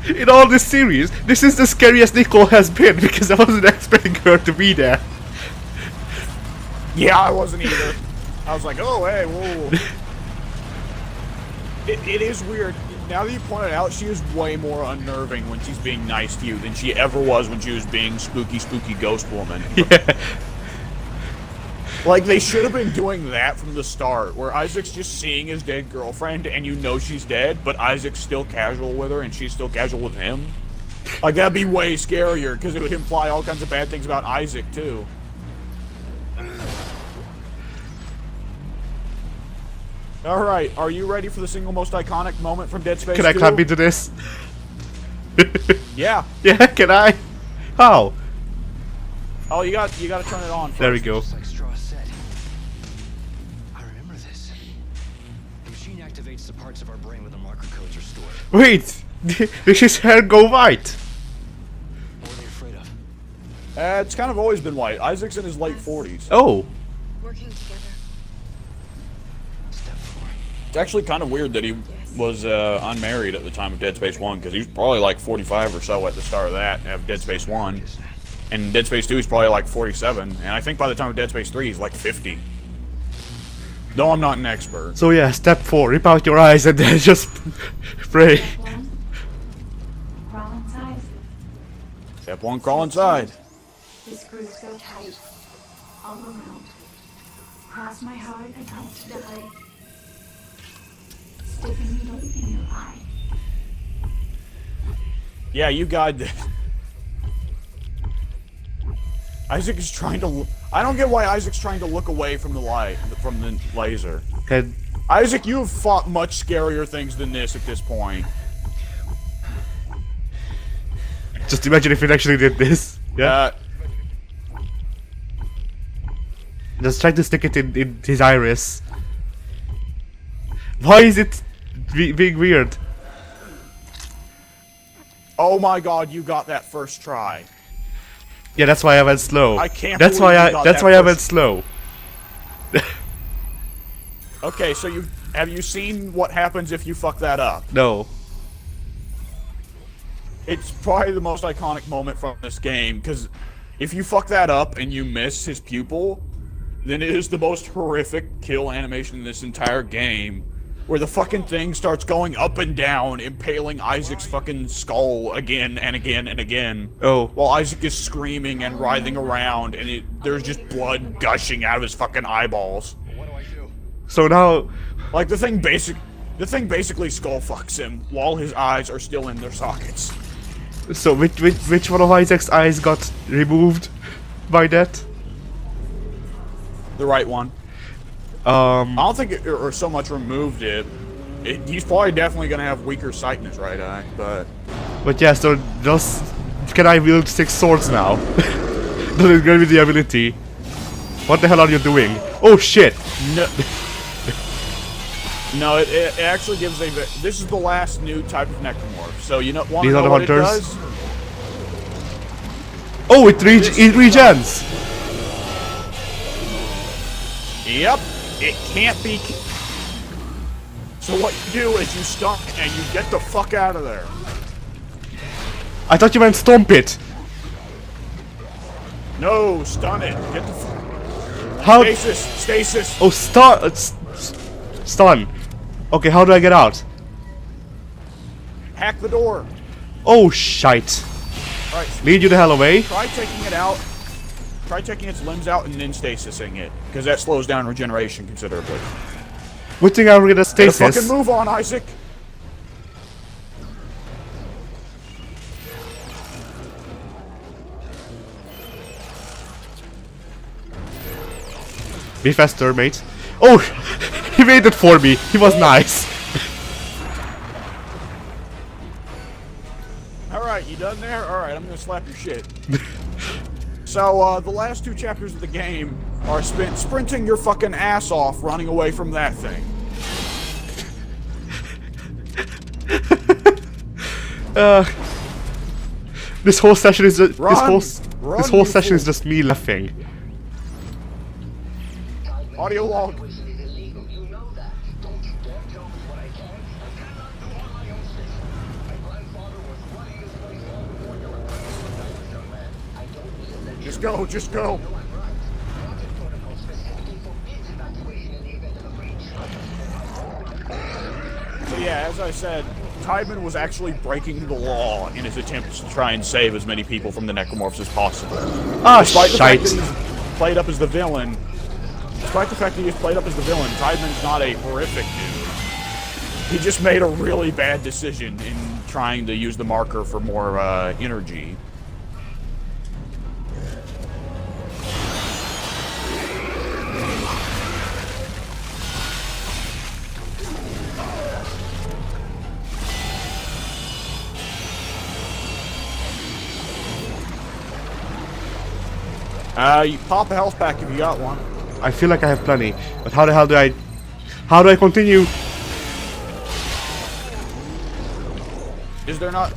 in all this series, this is the scariest Nicole has been because I wasn't expecting her to be there. Yeah, I wasn't either. I was like, oh, hey, whoa. It is weird. Now that you pointed out, she is way more unnerving when she's being nice to you than she ever was when she was being spooky ghost woman. Yeah. Like, they should have been doing that from the start, where Isaac's just seeing his dead girlfriend, and you know she's dead, but Isaac's still casual with her, and she's still casual with him. Like, that'd be way scarier, because it would imply all kinds of bad things about Isaac, too. Alright, are you ready for the single most iconic moment from Dead Space 2? Can I climb into this? Yeah. Yeah, can I? How? Oh, you gotta turn it on first. There we go. Just like Straw said. I remember this. The machine activates the parts of our brain where the marker codes are stored. Wait! Did his hair go white? What are they afraid of? It's kind of always been white. Isaac's in his late 40s. Oh. Working together. Step 4. It's actually kind of weird that he was unmarried at the time of Dead Space 1, because he was probably like 45 or so at the start of that, of Dead Space 1. And Dead Space 2 he's probably like 47, and I think by the time of Dead Space 3 he's like 50. Though I'm not an expert. So yeah, step 4, rip out your eyes and then just pray. Crawl inside. Step 1, crawl inside. The screws go tight. All around. Cross my heart and hope to die. Stick a needle in your eye. Yeah, you got this. Isaac is trying to... I don't get why Isaac's trying to look away from the light, from the laser. And Isaac, you have fought much scarier things than this at this point. just imagine if it actually did this. Yeah. Just trying to stick it in his iris. Why is it being weird? Oh my god, you got that first try. Yeah, that's why I went slow. I can't That's believe why you got that's that why I went first- slow. Okay, so have you seen what happens if you fuck that up? No. It's probably the most iconic moment from this game, because if you fuck that up and you miss his pupil, then it is the most horrific kill animation in this entire game, where the fucking thing starts going up and down, impaling Isaac's fucking skull again and again and again. Oh. While Isaac is screaming and writhing around, and there's just blood gushing out of his fucking eyeballs. So now, Like, the thing basically skull fucks him while his eyes are still in their sockets. so which one of Isaac's eyes got removed by that? The right one. I don't think it or so much removed it. He's probably definitely gonna have weaker sight in his right eye, but But yeah, so just can I wield 6 swords now? That is gonna be the ability. What the hell are you doing? Oh shit! no. No, it actually gives this is the last new type of necromorph. So you know, want to These are know the what it hunters? does? Oh, it regens. Yep, it can't be. So what you do is you stun and you get the fuck out of there. I thought you meant stomp it. No, stun it. Get the fuck. How? Stasis. Oh, stun. Okay, how do I get out? Hack the door. Oh shite! Right. Lead you the hell away. Try taking it out. Try taking its limbs out and then stasising it, because that slows down regeneration considerably. Good thing I will get a Get a stasis. fucking move on, Isaac. Be faster, mate. Oh, he made it for me. He was nice. Alright, you done there? Alright, I'm gonna slap your shit. So, the last 2 chapters of the game are spent sprinting your fucking ass off running away from that thing. This whole session is just, Run, this whole you session is fool. just me laughing. Audio log. Situation is illegal. You know that. Don't you dare tell me what I can and cannot do on my own system. My grandfather was running this place long before you were born, young man. I don't feel that Just go, just go. I'm right. Project protocol specifically forbids evacuation in the event of a breach. So yeah, as I said, Tideman was actually breaking the law in his attempts to try and save as many people from the necromorphs as possible. Ah, Despite the fact shite. that he's played up as the villain, Tideman's not a horrific dude. He just made a really bad decision in trying to use the marker for more energy. You pop a health pack if you got one. I feel like I have plenty, but how the hell do I continue? Is there not?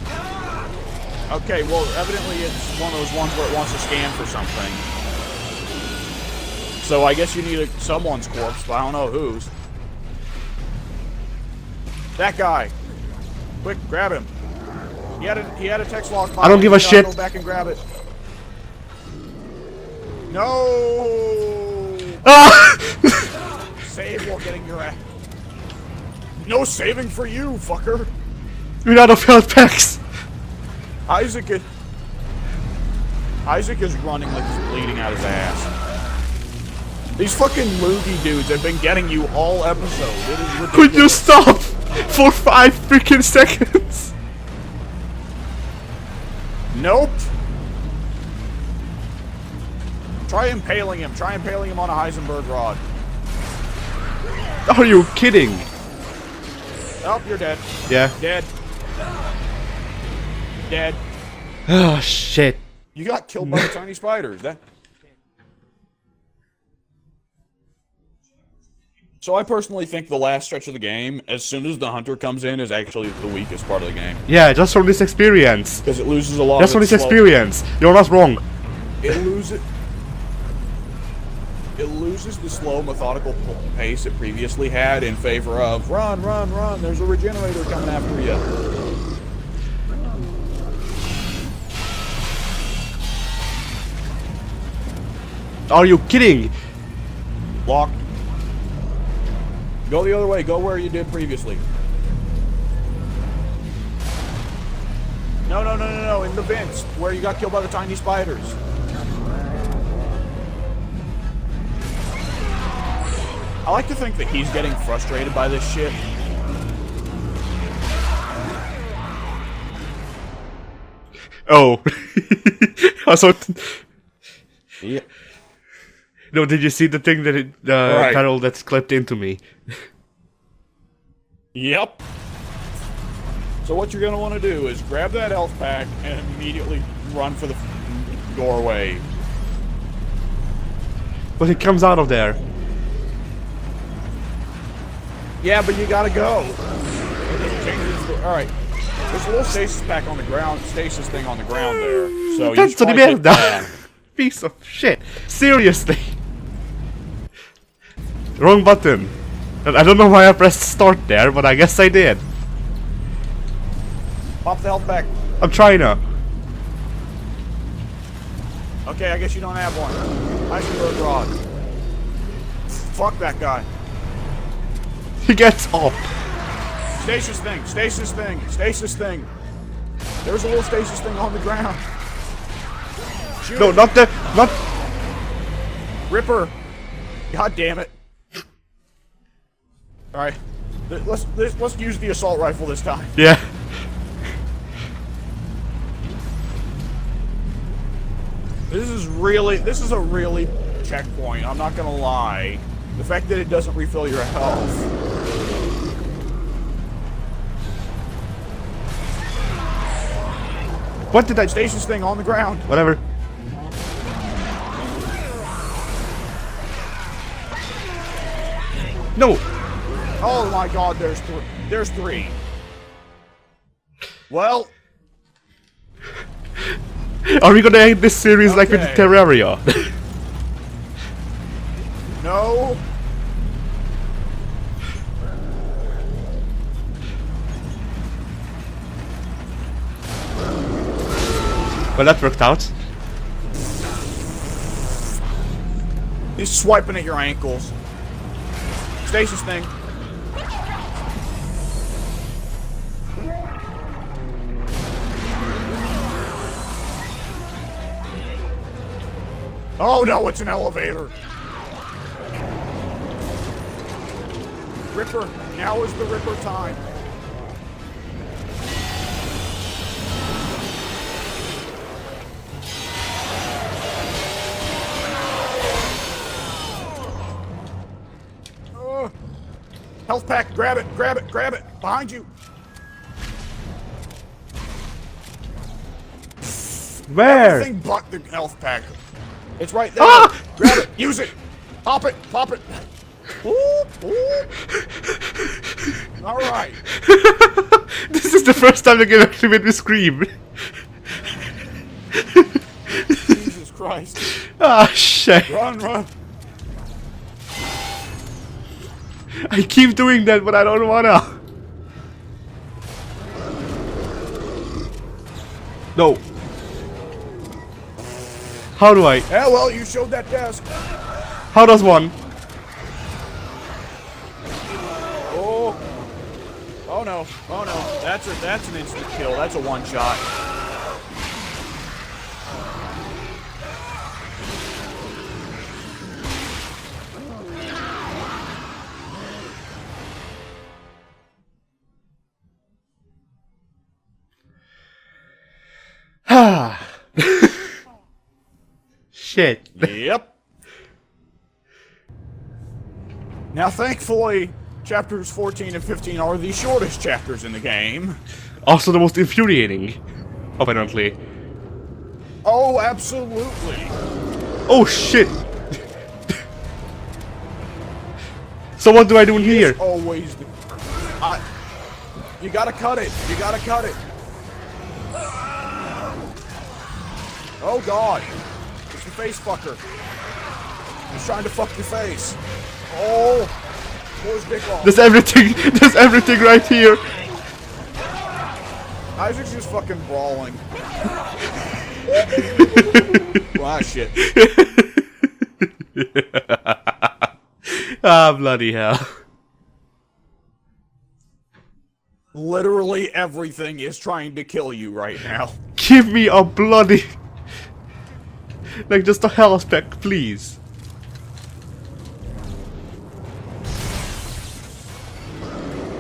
Okay, well, evidently it's one of those ones where it wants to scan for something. So I guess you need someone's corpse, but I don't know whose. That guy. Quick, grab him. He had a text log. I don't give a shit. Go back and grab it. No. Ah! Save while getting your ass. No saving for you, fucker. We're out of health packs. Isaac is running like he's bleeding out his ass. These fucking loogie dudes have been getting you all episode. It is ridiculous. Could you stop for 5 freaking seconds? Nope. Try impaling him. Try impaling him on a Heisenberg rod. Are you kidding? Oh, you're dead. Yeah. Dead. Dead. Oh shit. You got killed by the tiny spiders. So I personally think the last stretch of the game, as soon as the hunter comes in, is actually the weakest part of the game. Yeah, just from this experience. Because it loses a lot Just of from its this slow- experience. You're not wrong. It loses the slow, methodical pace it previously had in favor of run, run, run. There's a regenerator coming after you. Are you kidding? Lock. Go the other way. Go where you did previously. No, no, no, no, no. In the vents where you got killed by the tiny spiders. I like to think that he's getting frustrated by this shit. Oh. Also, Yeah. no, did you see the thing that Right. panel that's clipped into me? Yep. So what you're going to want to do is grab that health pack and immediately run for the doorway. But it comes out of there. Yeah, but you gotta go. Alright. There's a little stasis pack on the ground, stasis thing on the ground there. So you That's should to the probably take merda! that. Piece of shit. Seriously. Wrong button. And I don't know why I pressed start there, but I guess I did. Pop the health pack. I'm trying to. Okay, I guess you don't have one. Iceberg rod. Fuck that guy. He gets up. Stasis thing, stasis thing, stasis thing. There's a little stasis thing on the ground. Shoot No, it. not the... Not... Ripper. God damn it. Alright. Let's use the assault rifle this time. Yeah. This is a really checkpoint, I'm not gonna lie. The fact that it doesn't refill your health. What did I... Stasis thing on the ground. Whatever. No. Oh my god, there's three. Well, Are we gonna end this series like with Okay. Terraria? no. Well, that worked out. He's swiping at your ankles. Stasis thing. Oh no, it's an elevator. Ripper, now is the Ripper time. Health pack, grab it, grab it, grab it. Behind you. Where? Everything but the health pack. It's right there. Ah! Grab it, use it. Pop it, pop it. Ooh, ooh. All right. This is the first time the game actually made me scream. Jesus Christ. Ah, shit. Run, run. I keep doing that, but I don't wanna. No. How do I? Yeah, well, you showed that desk. How does one? Oh. Oh no. Oh no. That's an instant kill. That's a one shot. Ah. Shit. Yep. Now, thankfully, chapters 14 and 15 are the shortest chapters in the game. Also the most infuriating, apparently. Oh, absolutely. Oh shit! So what do I do in here? It's always the... you gotta cut it. You gotta cut it. Oh god. It's the face fucker. He's trying to fuck your face. Oh. Pull his dick off. There's everything. There's everything right here. Isaac's just fucking brawling. Wow, shit. Ah, bloody hell. Literally everything is trying to kill you right now. Give me a bloody... Like, just a health pack, please.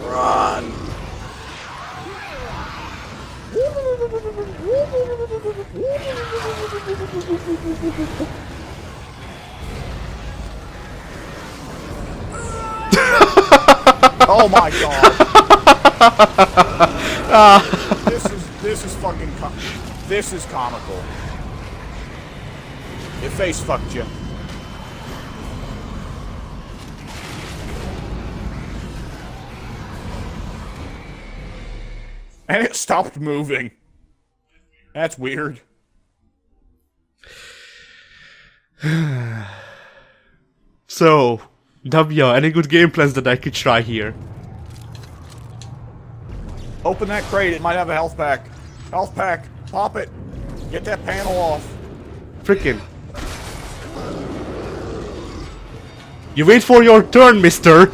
Run! Oh my god! This is fucking this is comical. It face fucked you. And it stopped moving. That's weird. So, W, any good game plans that I could try here? Open that crate, it might have a health pack. Health pack, pop it. Get that panel off. Frickin'. You wait for your turn, mister!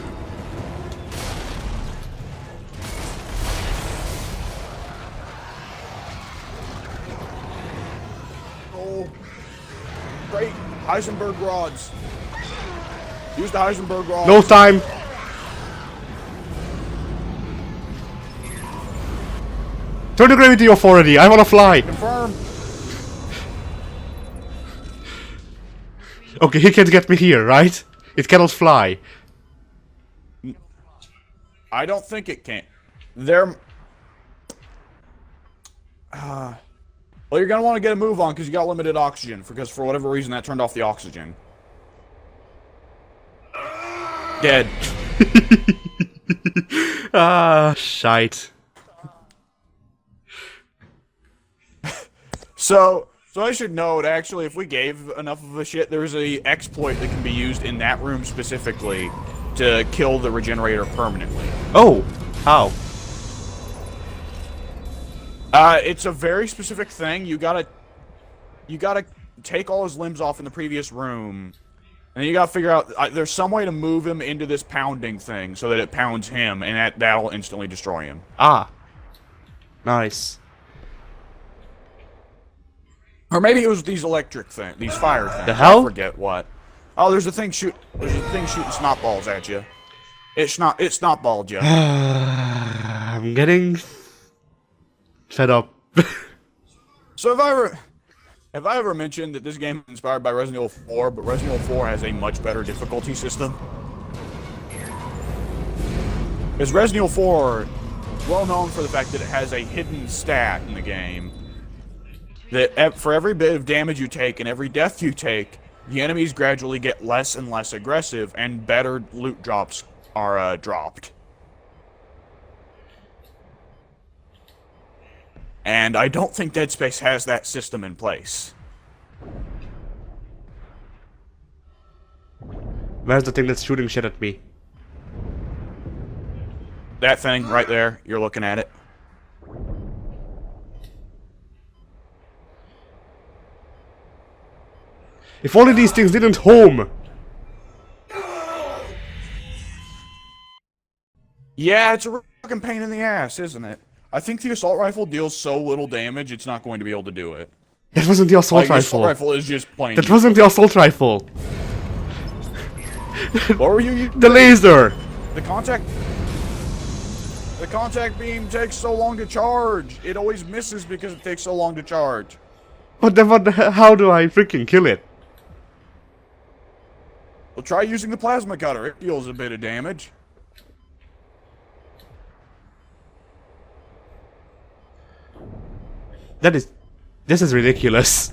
Oh. Great. Heisenberg rods. Use the Heisenberg rods. No time! Turn the gravity off already, I wanna fly! Confirm. Okay, he can't get me here, right? It cannot fly. I don't think it can. Well, you're gonna want to get a move on because you got limited oxygen. Because for whatever reason that turned off the oxygen. Dead. Ah, shite. So I should note, actually, if we gave enough of a shit, there's a exploit that can be used in that room specifically to kill the regenerator permanently. Oh, how? It's a very specific thing. You gotta take all his limbs off in the previous room, and then you gotta figure out there's some way to move him into this pounding thing so that it pounds him, and that'll instantly destroy him. Ah. Nice. Or maybe it was these electric things, these fire things. The hell? I forget what. Oh, there's a thing shooting snot balls at you. It snot balled you. I'm getting fed up. So have I ever mentioned that this game is inspired by Resident Evil 4, but Resident Evil 4 has a much better difficulty system? Because Resident Evil 4 is well known for the fact that it has a hidden stat in the game. That for every bit of damage you take and every death you take, the enemies gradually get less and less aggressive, and better loot drops are dropped. And I don't think Dead Space has that system in place. Where's the thing that's shooting shit at me? That thing right there, you're looking at it. If only these things didn't home! Yeah, it's a fucking pain in the ass, isn't it? I think the assault rifle deals so little damage, it's not going to be able to do it. That wasn't the assault Like, the rifle. assault rifle is just plain. That wasn't the assault rifle. What were you using? The laser! The contact beam takes so long to charge. It always misses because it takes so long to charge. How do I freaking kill it? Well, try using the plasma cutter. It deals a bit of damage. This is ridiculous.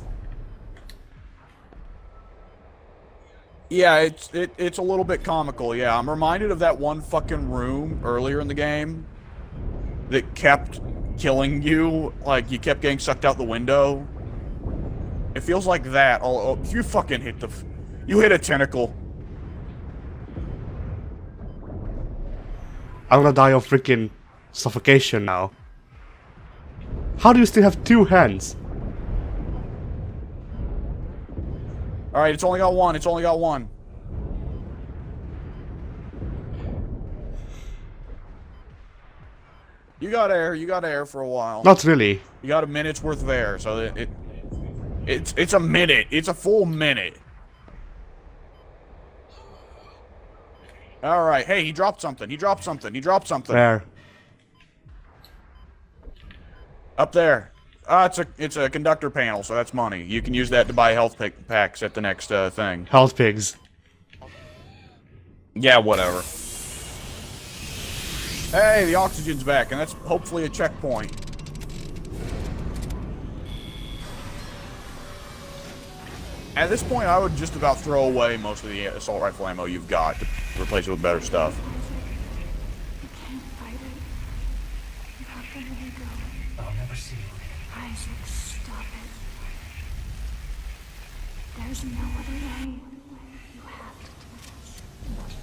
Yeah, it's a little bit comical. Yeah, I'm reminded of that one fucking room earlier in the game that kept killing you. Like you kept getting sucked out the window. It feels like that. Oh, you fucking hit the, you hit a tentacle. I'm gonna die of freaking suffocation now. How do you still have 2 hands? All right, it's only got one. It's only got one. You got air. You got air for a while. Not really. You got a minute's worth of air, so it's a minute. It's a full minute. All right. Hey, he dropped something. He dropped something. He dropped something. There. Up there. It's a conductor panel, so that's money. You can use that to buy health packs at the next thing. Health pigs. Yeah, whatever. Hey, the oxygen's back, and that's hopefully a checkpoint. At this point, I would just about throw away most of the assault rifle ammo you've got to replace it with better stuff. You can't fight it. You have to let it go. I'll never see you again. Isaac, stop it. There's no other way. You have to do this.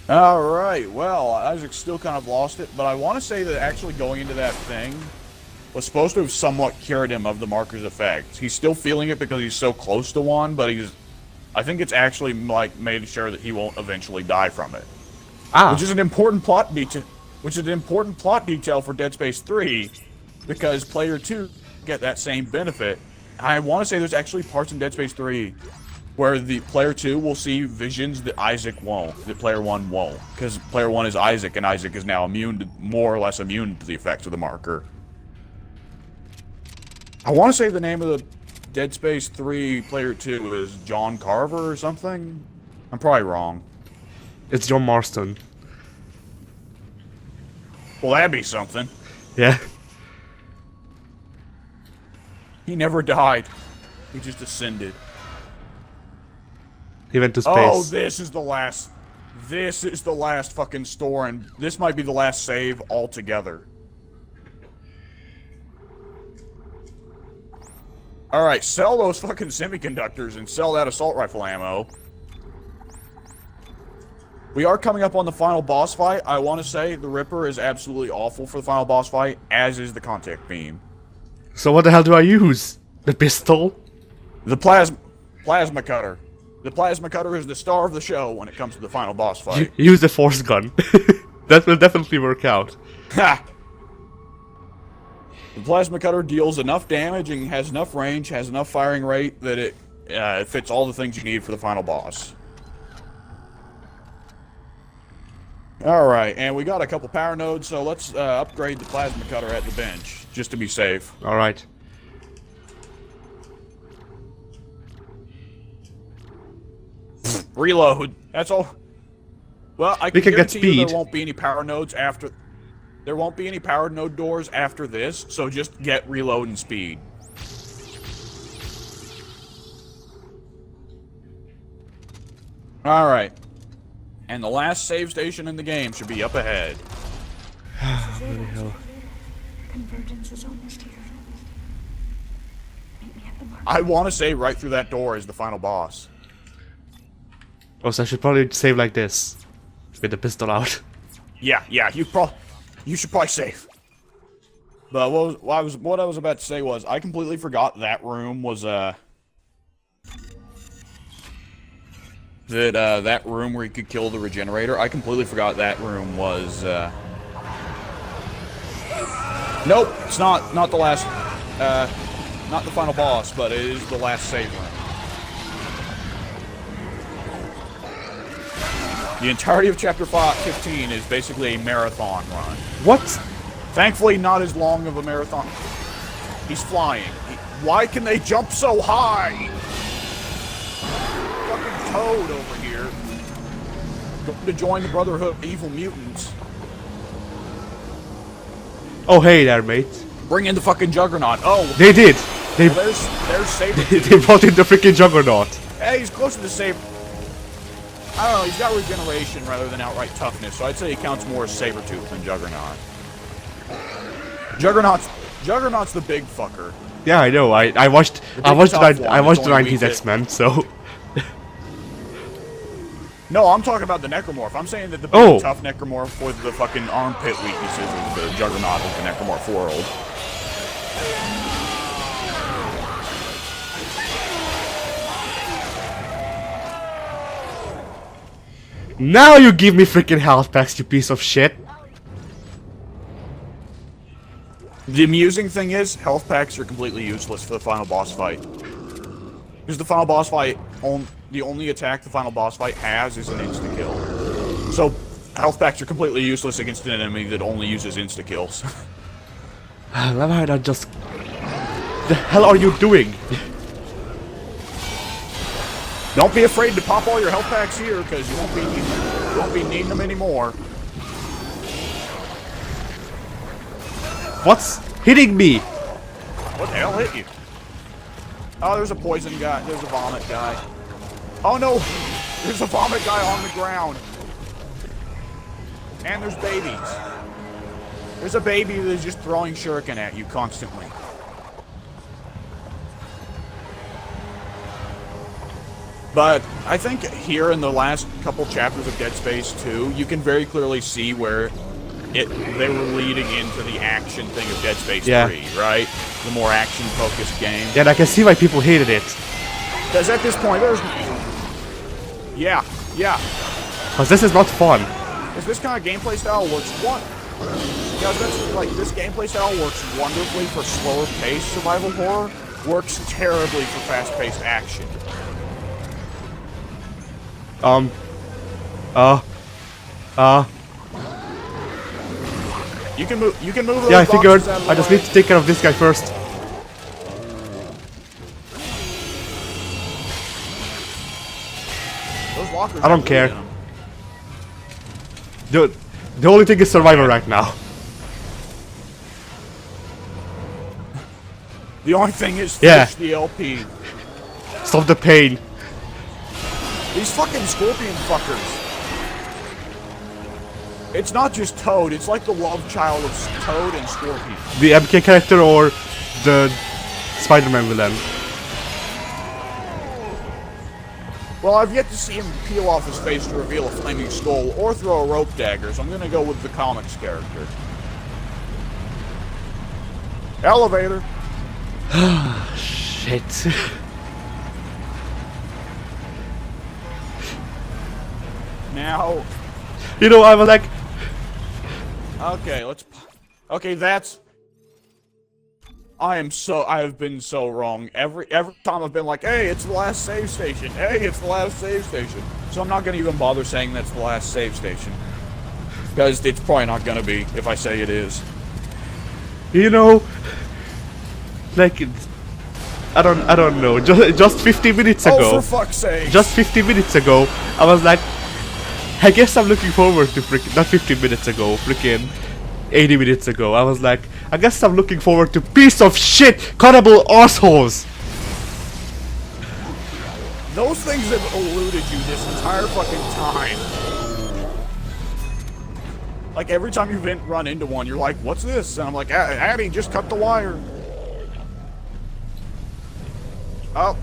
Alright, well, Isaac's still kind of lost it, but I want to say that actually going into that thing was supposed to have somewhat cured him of the marker's effect. He's still feeling it because he's so close to one, but I think it's actually, like, made sure that he won't eventually die from it. Ah. Which is an important plot detail. Which is an important plot detail for Dead Space 3, because Player 2 get that same benefit. I want to say there's actually parts in Dead Space 3 where the Player 2 will see visions that Isaac won't, that Player 1 won't. Because Player 1 is Isaac, and Isaac is now more or less immune to the effects of the marker. I want to say the name of the Dead Space 3 Player 2 is John Carver or something. I'm probably wrong. It's John Marston. Well, that'd be something. Yeah. He never died. He just ascended. He went to space. Oh, this is the last. This is the last fucking store, and this might be the last save altogether. Alright, sell those fucking semiconductors and sell that assault rifle ammo. We are coming up on the final boss fight. I want to say the Ripper is absolutely awful for the final boss fight, as is the contact beam. So what the hell do I use? The pistol? The plasma cutter. The plasma cutter is the star of the show when it comes to the final boss fight. Use the force gun. That will definitely work out. Ha! The plasma cutter deals enough damage and has enough range, has enough firing rate that it fits all the things you need for the final boss. Alright, and we got a couple power nodes, so let's upgrade the plasma cutter at the bench, just to be safe. Alright. Reload. That's all. Well, I We can can get guarantee you speed. there won't be any power nodes after. There won't be any power node doors after this, so just get reload and speed. Alright. And the last save station in the game should be up ahead. Bloody hell. Convergence is almost here. Meet me at the mark. I want to say right through that door is the final boss. Also, I should probably save like this. With the pistol out. Yeah, you should probably save. But what I was about to say was I completely forgot that room was that room where you could kill the regenerator. I completely forgot that room was nope, it's not the last not the final boss, but it is the last save room. The entirety of Chapter 15 is basically a marathon run. What? Thankfully, not as long of a marathon. He's flying. Why can they jump so high? Fucking Toad over here. Going to join the Brotherhood of Evil Mutants. Oh, hey there, mate. Bring in the fucking Juggernaut. Oh, They did. Well, there's Saber. They brought in the freaking Juggernaut. Hey, he's closer to Saber. I don't know, he's got regeneration rather than outright toughness, so I'd say he counts more as Sabretooth than Juggernaut. Juggernaut's the big fucker. Yeah, I know. I watched the 90s X-Men, so. No, I'm talking about the Necromorph. I'm saying that the big tough Necromorph with the fucking armpit weaknesses of the Juggernaut of the Necromorph world. Now you give me freaking health packs, you piece of shit. The amusing thing is, health packs are completely useless for the final boss fight. Because the final boss fight, the only attack the final boss fight has is an insta-kill. So, health packs are completely useless against an enemy that only uses insta-kills. Why not just... The hell are you doing? Don't be afraid to pop all your health packs here, because you won't be needing them anymore. What's hitting me? What the hell hit you? Oh, there's a poison guy. There's a vomit guy. Oh no! There's a vomit guy on the ground. And there's babies. There's a baby that's just throwing shuriken at you constantly. But I think here in the last couple chapters of Dead Space 2, you can very clearly see where they were leading into the action thing of Dead Space 3, right? The more action-focused game. Yeah, and I can see why people hated it. Because at this point, there's... Yeah. Because this is not fun. Because this kind of gameplay style works this gameplay style works wonderfully for slower-paced survival horror, works terribly for fast-paced action. You can move those yeah, I figured. boxes out of the I just way. need to take care of this guy first. Those lockers I don't have care. loot in 'em. The only thing is survival right now. The only thing is Yeah. finish the LP. Stop the pain. These fucking scorpion fuckers. It's not just Toad, it's like the love child of Toad and Scorpion. The MK character or the Spider-Man villain? Well, I've yet to see him peel off his face to reveal a flaming skull or throw a rope dagger, so I'm gonna go with the comics character. Elevator. Shit. Now, You know, I was like, okay, okay, that's... I have been so wrong. Every time I've been like, hey, it's the last save station. Hey, it's the last save station. So I'm not gonna even bother saying that's the last save station. Because it's probably not gonna be if I say it is. you know, like, I don't know. Just 50 minutes ago. Oh, for fuck's sake. Just 50 minutes ago, I was like, I guess I'm looking forward to not 50 minutes ago, freaking 80 minutes ago. I was like, I guess I'm looking forward to piece of shit cannibal assholes. Those things have eluded you this entire fucking time. Like, every time you run into one, you're like, what's this? And I'm like, Abby, just cut the wire. Oh,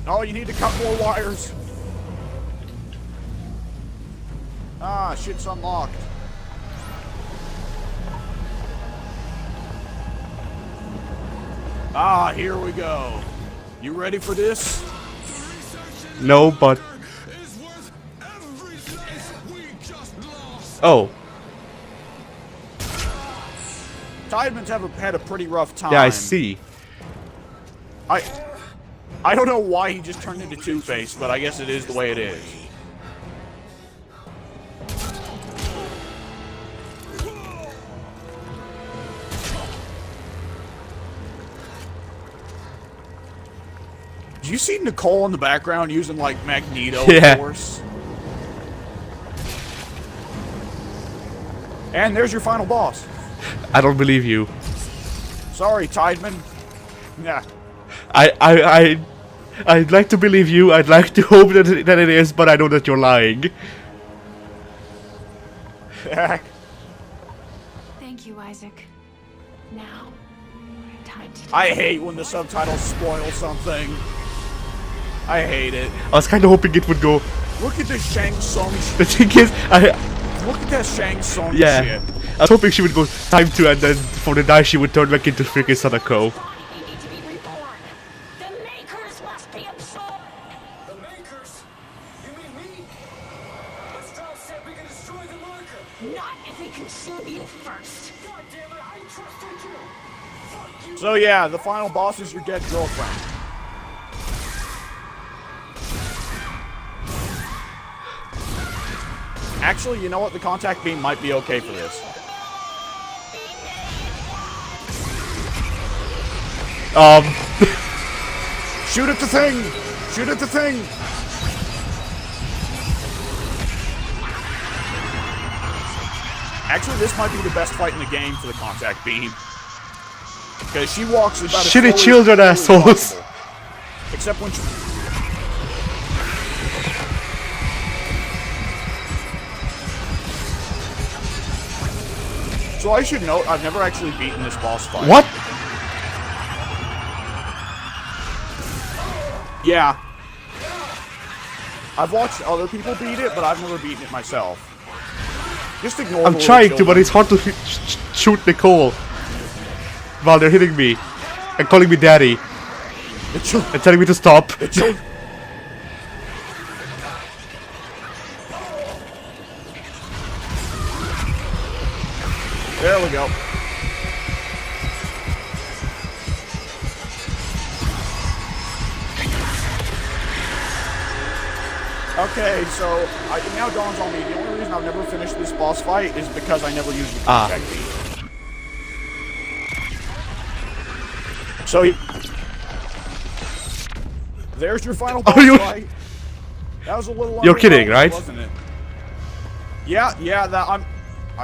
oh, you need to cut more wires. Ah, shit's unlocked. Ah, here we go. You ready for this? No, but... Oh. Tideman's had a pretty rough time. Yeah, I see. I don't know why he just turned into Two-Face, but I guess it is the way it is. Did you see Nicole in the background using, like, Magneto Force? And there's your final boss. I don't believe you. Sorry, Tideman. Yeah. I'd like to believe you. I'd like to hope that it is, but I know that you're lying. Thank you, Isaac. Now, time to. I hate when the subtitles spoil something. I hate it. I was kind of hoping it would go. Look at this Shang Tsung shit. The thing is, Look at that Shang Tsung yeah, shit. I was hoping she would go time to, and then for the die she would turn back into freaking Sadako. You need to be reborn. The makers must be absorbed. The makers? You mean me? But Strauss said we can destroy the marker. Not if we consume you first. God damn it, I trusted you. Fuck you. So yeah, the final boss is your dead girlfriend. Actually, you know what? The contact beam might be okay for this. Shoot at the thing! Shoot at the thing! Actually, this might be the best fight in the game for the contact beam. Because she walks about as Shitty slowly children as assholes. possible. Except when she... So I should note, I've never actually beaten this boss fight. What? Yeah. I've watched other people beat it, but I've never beaten it myself. Just ignore I'm the trying little to, but children. it's hard to shoot Nicole while they're hitting me and calling me daddy The chil- and telling me to stop. the chil- There we go. Okay, so it now dawns on me, the only reason I've never finished this boss fight is because I never used the contact beam. So, there's your final boss you- fight. That was a little You're kidding, underwhelming, right? Wasn't it? Yeah, that I'm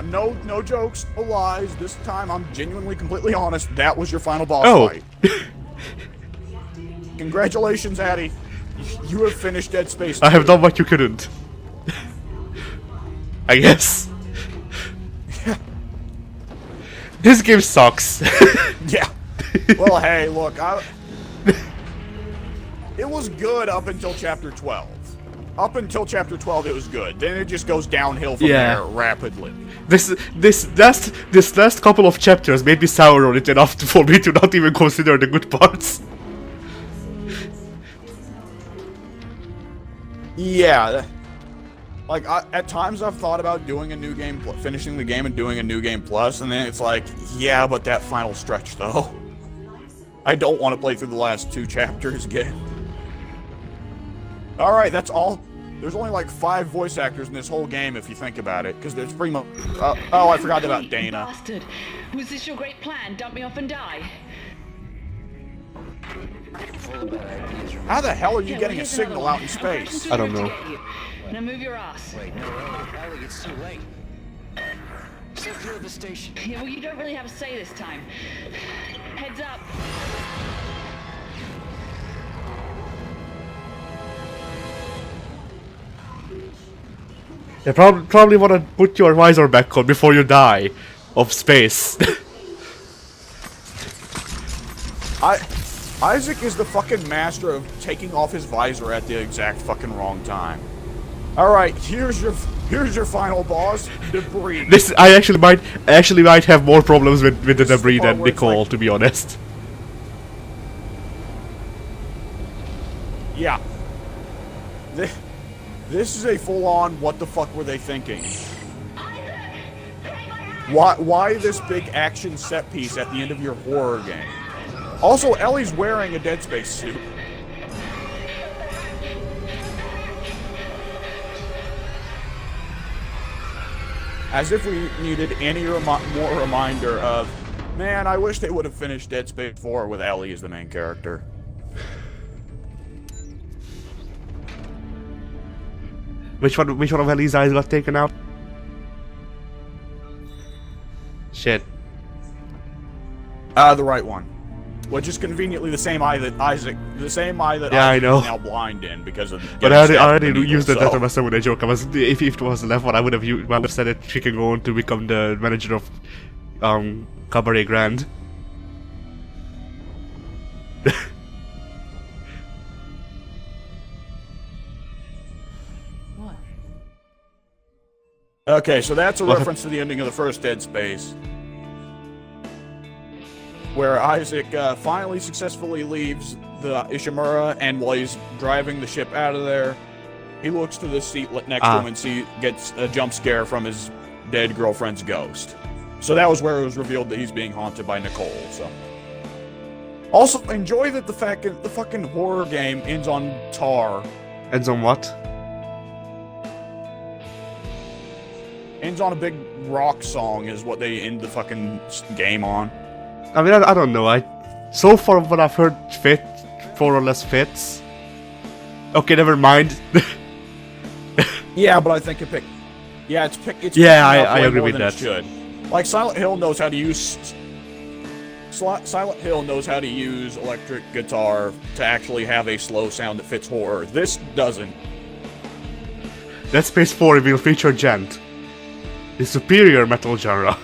no jokes, no lies. This time I'm genuinely completely honest. That was your final boss Oh. fight. Congratulations, Addy. You have finished Dead Space 2. I have done what you couldn't. I guess. This game sucks. Yeah. Well, hey, look, it was good up until Chapter 12. Up until Chapter 12, it was good. Then it just goes downhill from Yeah. there rapidly. This last couple of chapters made me sour on it enough for me to not even consider the good parts. Yeah. Like, at times I've thought about doing a new game, finishing the game and doing a new game plus, and then it's like, yeah, but that final stretch, though. I don't want to play through the last 2 chapters again. Alright, that's all. There's only like 5 voice actors in this whole game if you think about it, because there's pretty much... oh, I forgot about Dana. Bastard. Was this your great plan? Dump me off and die? How the hell are you Yeah, well, getting a here's signal another out in one. I'll crash space? into I the don't roof know. to get you. Now move your ass. Wait, no, Ellie, it's too late. Stay clear of the station. Yeah, well, you don't really have a say this time. Heads up. You probably want to put your visor back on before you die of space. Isaac is the fucking master of taking off his visor at the exact fucking wrong time. Alright, here's your final boss, Debris. This I actually might have more problems with the This is the debris part than where it's Nicole, like- to be honest. Yeah. This is a full-on what the fuck were they thinking? Why this big action set piece at the end of your horror game? Also, Ellie's wearing a Dead Space suit. As if we needed any more reminder of, man, I wish they would have finished Dead Space 4 with Ellie as the main character. Which one of Ellie's eyes got taken out? Shit. The right one. which is conveniently the same eye that Isaac Yeah, I Isaac know. is now blind in because of. But getting I stabbed already with an used eagle, that so. as a joke. I was, if it was the left one, I would have said that she can go on to become the manager of Cabaret Grand. What? Okay, so that's a What? reference to the ending of the first Dead Space, where Isaac finally successfully leaves the Ishimura, and while he's driving the ship out of there, he looks to the seat next to him and gets a jump scare from his dead girlfriend's ghost. So that was where it was revealed that he's being haunted by Nicole. So, also enjoy that the fact that the fucking horror game ends on tar. Ends on what? Ends on a big rock song is what they end the fucking game on. I mean, I don't know. So far what I've heard more or less fits. Okay, never mind. Yeah, but I think it picked. Yeah, it's Yeah, picking up I way agree more with than it that. should. Like Silent Hill knows how to use. Silent Hill knows how to use electric guitar to actually have a slow sound that fits horror. This doesn't. Dead Space 4 will feature Gent, the superior metal genre.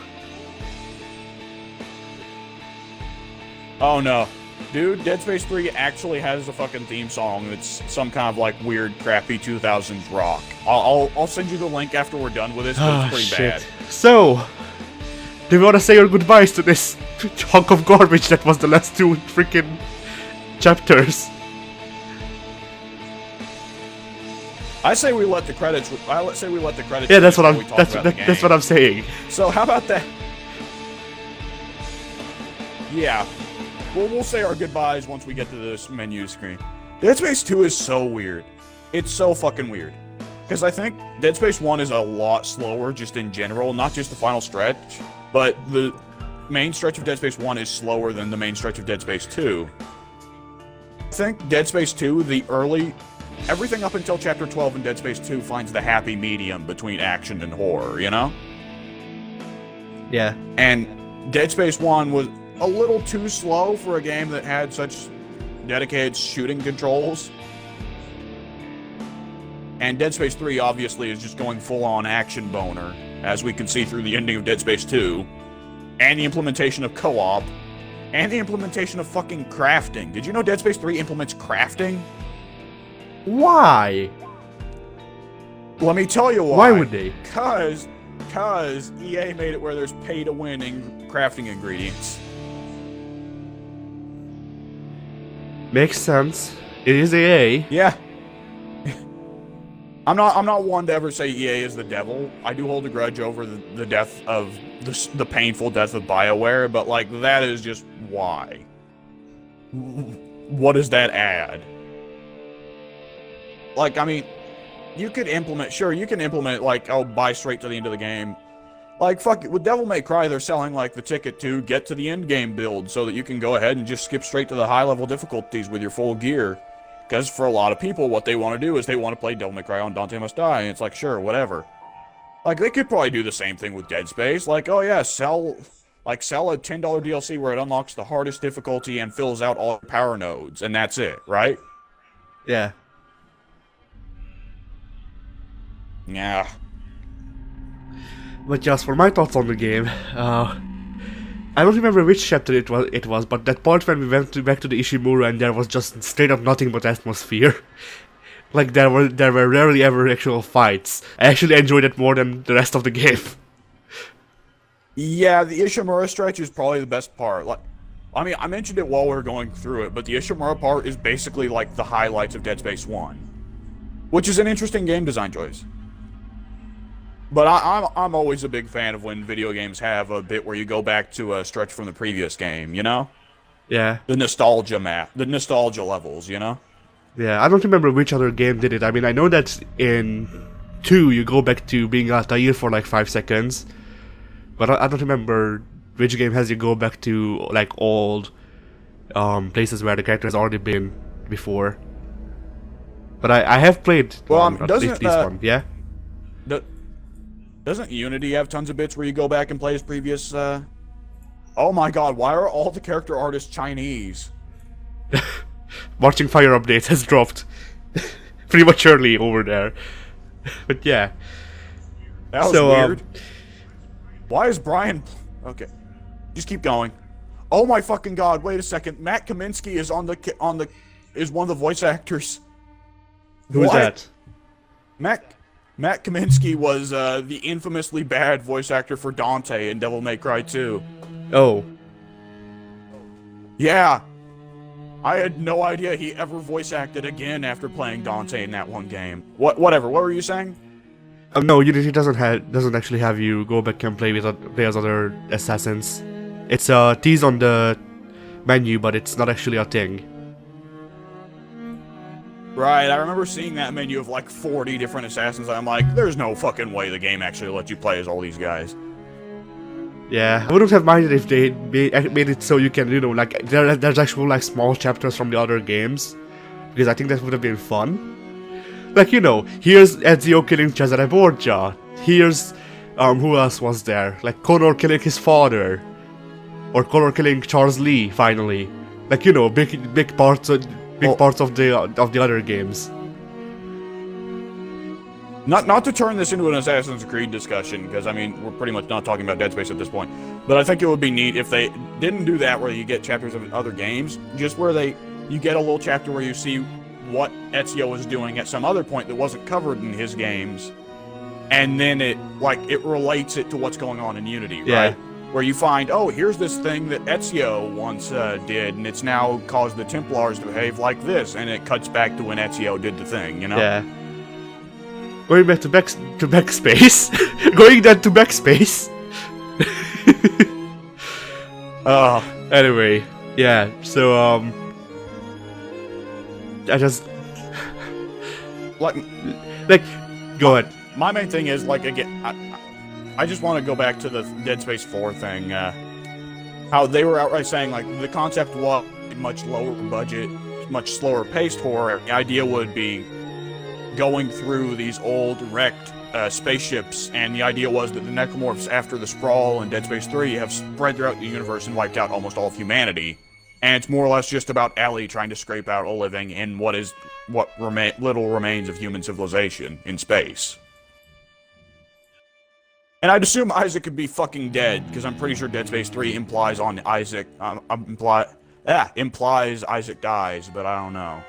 Oh no, dude! Dead Space 3 actually has a fucking theme song that's some kind of like weird, crappy 2000s rock. I'll send you the link after we're done with this. But it's pretty bad. So, do we want to say our goodbyes to this hunk of garbage that was the last two freaking chapters? I say we let the credits. Say we let the credits. Yeah, that's what before we talk about the that's what game. I'm saying. So how about that? Yeah. We'll say our goodbyes once we get to this menu screen. Dead Space 2 is so weird. It's so fucking weird. Because I think Dead Space 1 is a lot slower just in general, not just the final stretch, but the main stretch of Dead Space 1 is slower than the main stretch of Dead Space 2. I think Dead Space 2, everything up until Chapter 12 in Dead Space 2 finds the happy medium between action and horror, you know? Yeah. And Dead Space 1 was a little too slow for a game that had such dedicated shooting controls. And Dead Space 3 obviously is just going full-on action boner, as we can see through the ending of Dead Space 2, and the implementation of co-op, and the implementation of fucking crafting. Did you know Dead Space 3 implements crafting? Why? Let me tell you why. Why would they? Cause EA made it where there's pay-to-win in crafting ingredients. Makes sense. It is AA. Yeah. I'm not one to ever say EA is the devil. I do hold a grudge over the death of the painful death of BioWare, but like that is just why. What does that add? Like, I mean, you can implement like, oh, buy straight to the end of the game. Like, fuck it, with Devil May Cry, they're selling like the ticket to get to the end game build so that you can go ahead and just skip straight to the high level difficulties with your full gear. Because for a lot of people, what they want to do is they want to play Devil May Cry on Dante Must Die, and it's like, sure, whatever. Like, they could probably do the same thing with Dead Space. Like, oh yeah, sell a $10 DLC where it unlocks the hardest difficulty and fills out all the power nodes, and that's it, right? Yeah. Yeah. But just for my thoughts on the game, I don't remember which chapter it was, but that part when we went back to the Ishimura and there was just straight up nothing but atmosphere. Like there were rarely ever actual fights. I actually enjoyed it more than the rest of the game. Yeah, the Ishimura stretch is probably the best part. Like, I mean, I mentioned it while we were going through it, but the Ishimura part is basically like the highlights of Dead Space 1. Which is an interesting game design choice. But I'm always a big fan of when video games have a bit where you go back to a stretch from the previous game, you know? Yeah. The nostalgia levels, you know? Yeah, I don't remember which other game did it. I mean, I know that in 2 you go back to being Altair for like 5 seconds. But I don't remember which game has you go back to like old places where the character has already been before. But I have played at least this one, yeah? Doesn't Unity have tons of bits where you go back and play as previous Oh my god, why are all the character artists Chinese? Marching Fire update has dropped prematurely over there. But yeah. That was weird. Why is Brian... Okay. Just keep going. Oh my fucking god, wait a second. Matt Kaminsky is is one of the voice actors. Who is that? Matt Kaminsky was the infamously bad voice actor for Dante in Devil May Cry 2. Oh. Yeah. I had no idea he ever voice acted again after playing Dante in that one game. Whatever, what were you saying? No, Unity doesn't actually have you go back and play as other assassins. It's a tease on the menu, but it's not actually a thing. Right, I remember seeing that menu of like 40 different assassins. I'm like, there's no fucking way the game actually lets you play as all these guys. Yeah, I wouldn't have minded if they made it so you can, you know, like, there's actual, like, small chapters from the other games. Because I think that would have been fun. Like, you know, here's Ezio killing Cesare Borgia. Here's, who else was there? Like, Connor killing his father. Or Connor killing Charles Lee, finally. Like, you know, big parts of the other games. Not to turn this into an Assassin's Creed discussion, because I mean we're pretty much not talking about Dead Space at this point. But I think it would be neat if they didn't do that, where you get chapters of other games, just where you get a little chapter where you see what Ezio was doing at some other point that wasn't covered in his games, and then it relates it to what's going on in Unity, yeah. Right? Where you find, oh, here's this thing that Ezio once did, and it's now caused the Templars to behave like this, and it cuts back to when Ezio did the thing, you know? Yeah. Going back to backspace. Going then to backspace. Anyway, yeah. So I just like go ahead. My main thing is, like, again, I just want to go back to the Dead Space 4 thing. How they were outright saying, like, the concept was much lower budget, much slower paced horror. The idea would be going through these old wrecked spaceships, and the idea was that the necromorphs, after the sprawl in Dead Space 3, have spread throughout the universe and wiped out almost all of humanity. And it's more or less just about Ellie trying to scrape out a living in what little remains of human civilization in space. And I'd assume Isaac could be fucking dead, because I'm pretty sure Dead Space 3 implies implies Isaac dies, but I don't know.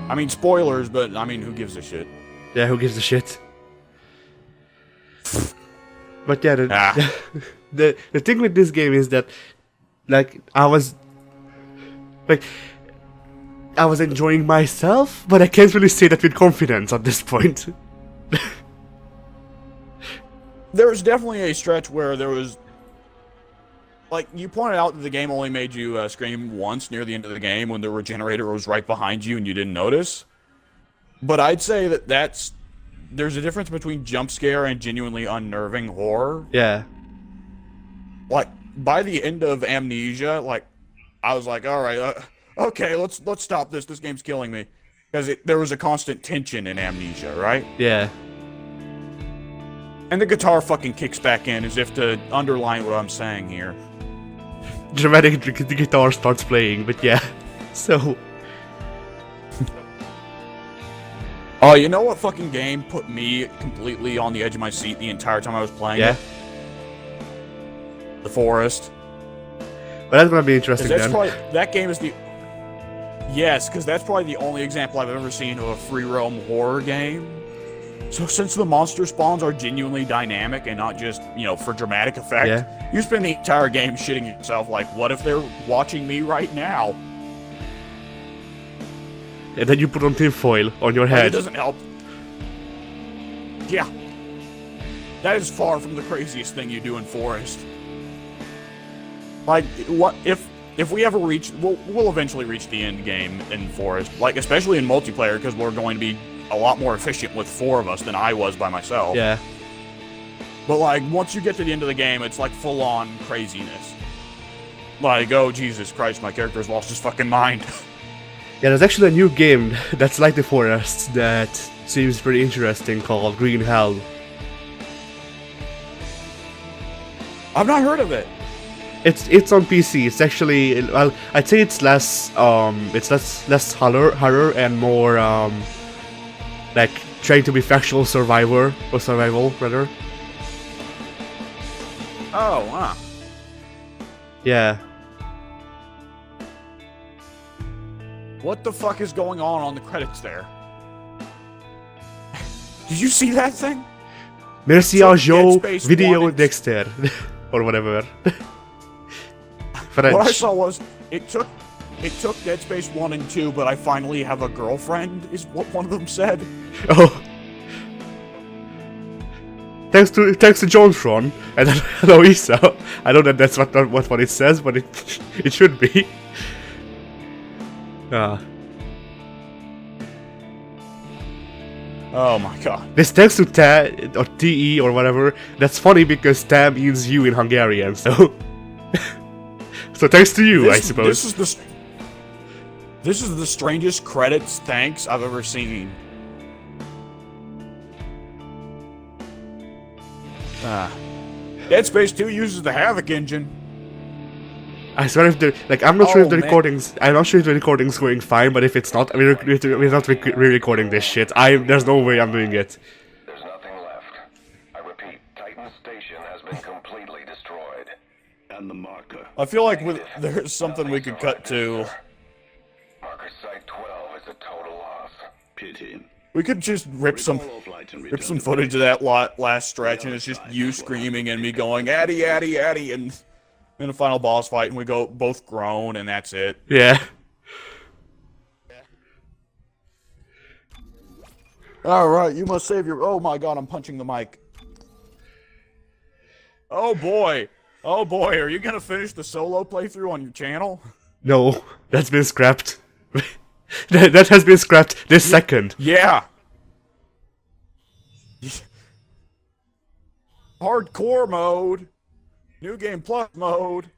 I mean, spoilers, but I mean, who gives a shit? Yeah, who gives a shit? But yeah, the thing with this game is that, like, I was enjoying myself, but I can't really say that with confidence at this point. There was definitely a stretch where there was, like, you pointed out that the game only made you scream once near the end of the game when the regenerator was right behind you and you didn't notice. But I'd say that there's a difference between jump scare and genuinely unnerving horror. Yeah. Like, by the end of Amnesia, like, I was like, all right, okay, let's stop this. This game's killing me. Because there was a constant tension in Amnesia, right? Yeah. And the guitar fucking kicks back in as if to underline what I'm saying here. Dramatic the guitar starts playing, but yeah. So. Oh, you know what fucking game put me completely on the edge of my seat the entire time I was playing it? The Forest. But that's gonna be interesting then. That game is the... Yes, because that's probably the only example I've ever seen of a free roam horror game. So since the monster spawns are genuinely dynamic and not just, you know, for dramatic effect, you spend the entire game shitting yourself like, what if they're watching me right now? And then you put on tinfoil on your head. It doesn't help. Yeah. That is far from the craziest thing you do in Forest. Like, what if we ever reach... We'll eventually reach the end game in Forest. Like, especially in multiplayer, because we're going to be a lot more efficient with 4 of us than I was by myself. Yeah. But, like, once you get to the end of the game, it's, like, full-on craziness. Like, oh, Jesus Christ, my character's lost his fucking mind. Yeah, there's actually a new game that's like the Forest that seems pretty interesting called Green Hell. I've not heard of it. It's on PC. It's actually, well, I'd say it's less less horror and more like trying to be factual survival rather. Oh, wow. Yeah. What the fuck is going on the credits there? Did you see that thing? Merci So à Joe, Dead Space Video 1 and- Dexter, or whatever. What I French. saw was it took Dead Space 1 and 2, but I finally have a girlfriend, is what one of them said. Oh. Thanks to Jontron and Aloisa. I know that that's not what it says, but it should be. Oh my god. This thanks to Ta or TE or whatever. That's funny because Ta means you in Hungarian, so so thanks to you, I suppose. This is the strangest credits thanks I've ever seen. Dead Space 2 uses the Havoc engine. I swear if the I'm not sure if the man. recording's going fine, but if it's not, we're not re-recording this shit. There's no way I'm doing it. There's nothing left. I repeat, Titan Station has been completely destroyed. And the marker. I feel like there's something we could cut to. Marker Site 12 is a total loss. Pity. We could just rip some footage of that last stretch, and it's just you screaming and me going, Addy, Addy, Addy, and in the final boss fight, and we go both groan, and that's it. Yeah. Alright, you must save your... Oh my god, I'm punching the mic. Oh boy. Oh boy, are you gonna finish the solo playthrough on your channel? No, that's been scrapped. that has been scrapped this second. Yeah. Hardcore mode. New Game Plus mode.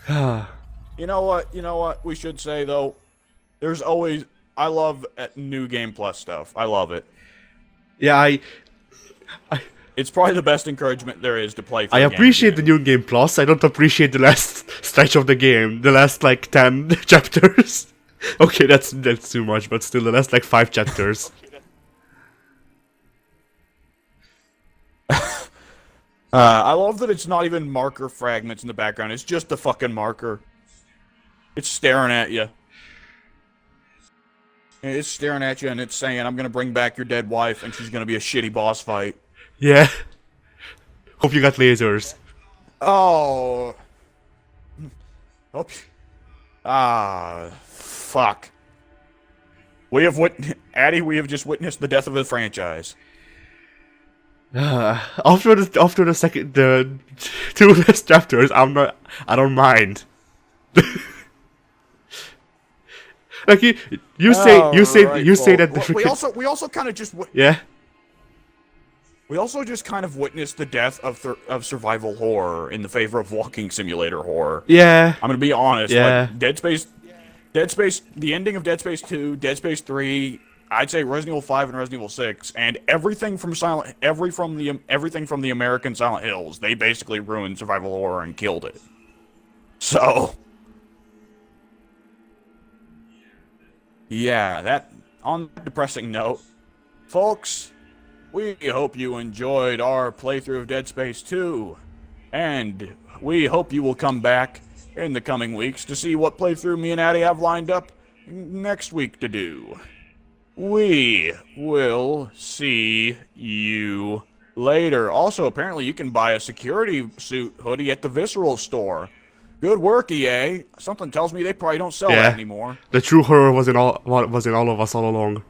You know what we should say though? There's always... I love New Game Plus stuff. I love it. Yeah, It's probably the best encouragement there is to play through I a game appreciate the again. New Game Plus. I don't appreciate the last stretch of the game. The last like 10 chapters. Okay, that's too much, but still the last like 5 chapters. I love that it's not even marker fragments in the background. It's just a fucking marker. It's staring at you. It's staring at you and it's saying, I'm gonna bring back your dead wife and she's gonna be a shitty boss fight. Yeah. Hope you got lasers. Oh. Hope you... fuck. We have Addy, we have just witnessed the death of the franchise. After the 2 last chapters, I don't mind. Like you say that the Look, we also kind of just yeah. We also just kind of witnessed the death of survival horror in the favor of walking simulator horror. Yeah. I'm gonna be honest. Yeah. Like Dead Space, the ending of Dead Space 2, Dead Space 3, I'd say Resident Evil 5 and Resident Evil 6, and everything from the American Silent Hills, they basically ruined survival horror and killed it. So, yeah, that on that depressing note, folks, we hope you enjoyed our playthrough of Dead Space 2, and we hope you will come back in the coming weeks to see what playthrough me and Addy have lined up next week to do. We will see you later. Also, apparently you can buy a security suit hoodie at the Visceral store. Good work, EA. Something tells me they probably don't sell that anymore. The true horror was in all of us all along.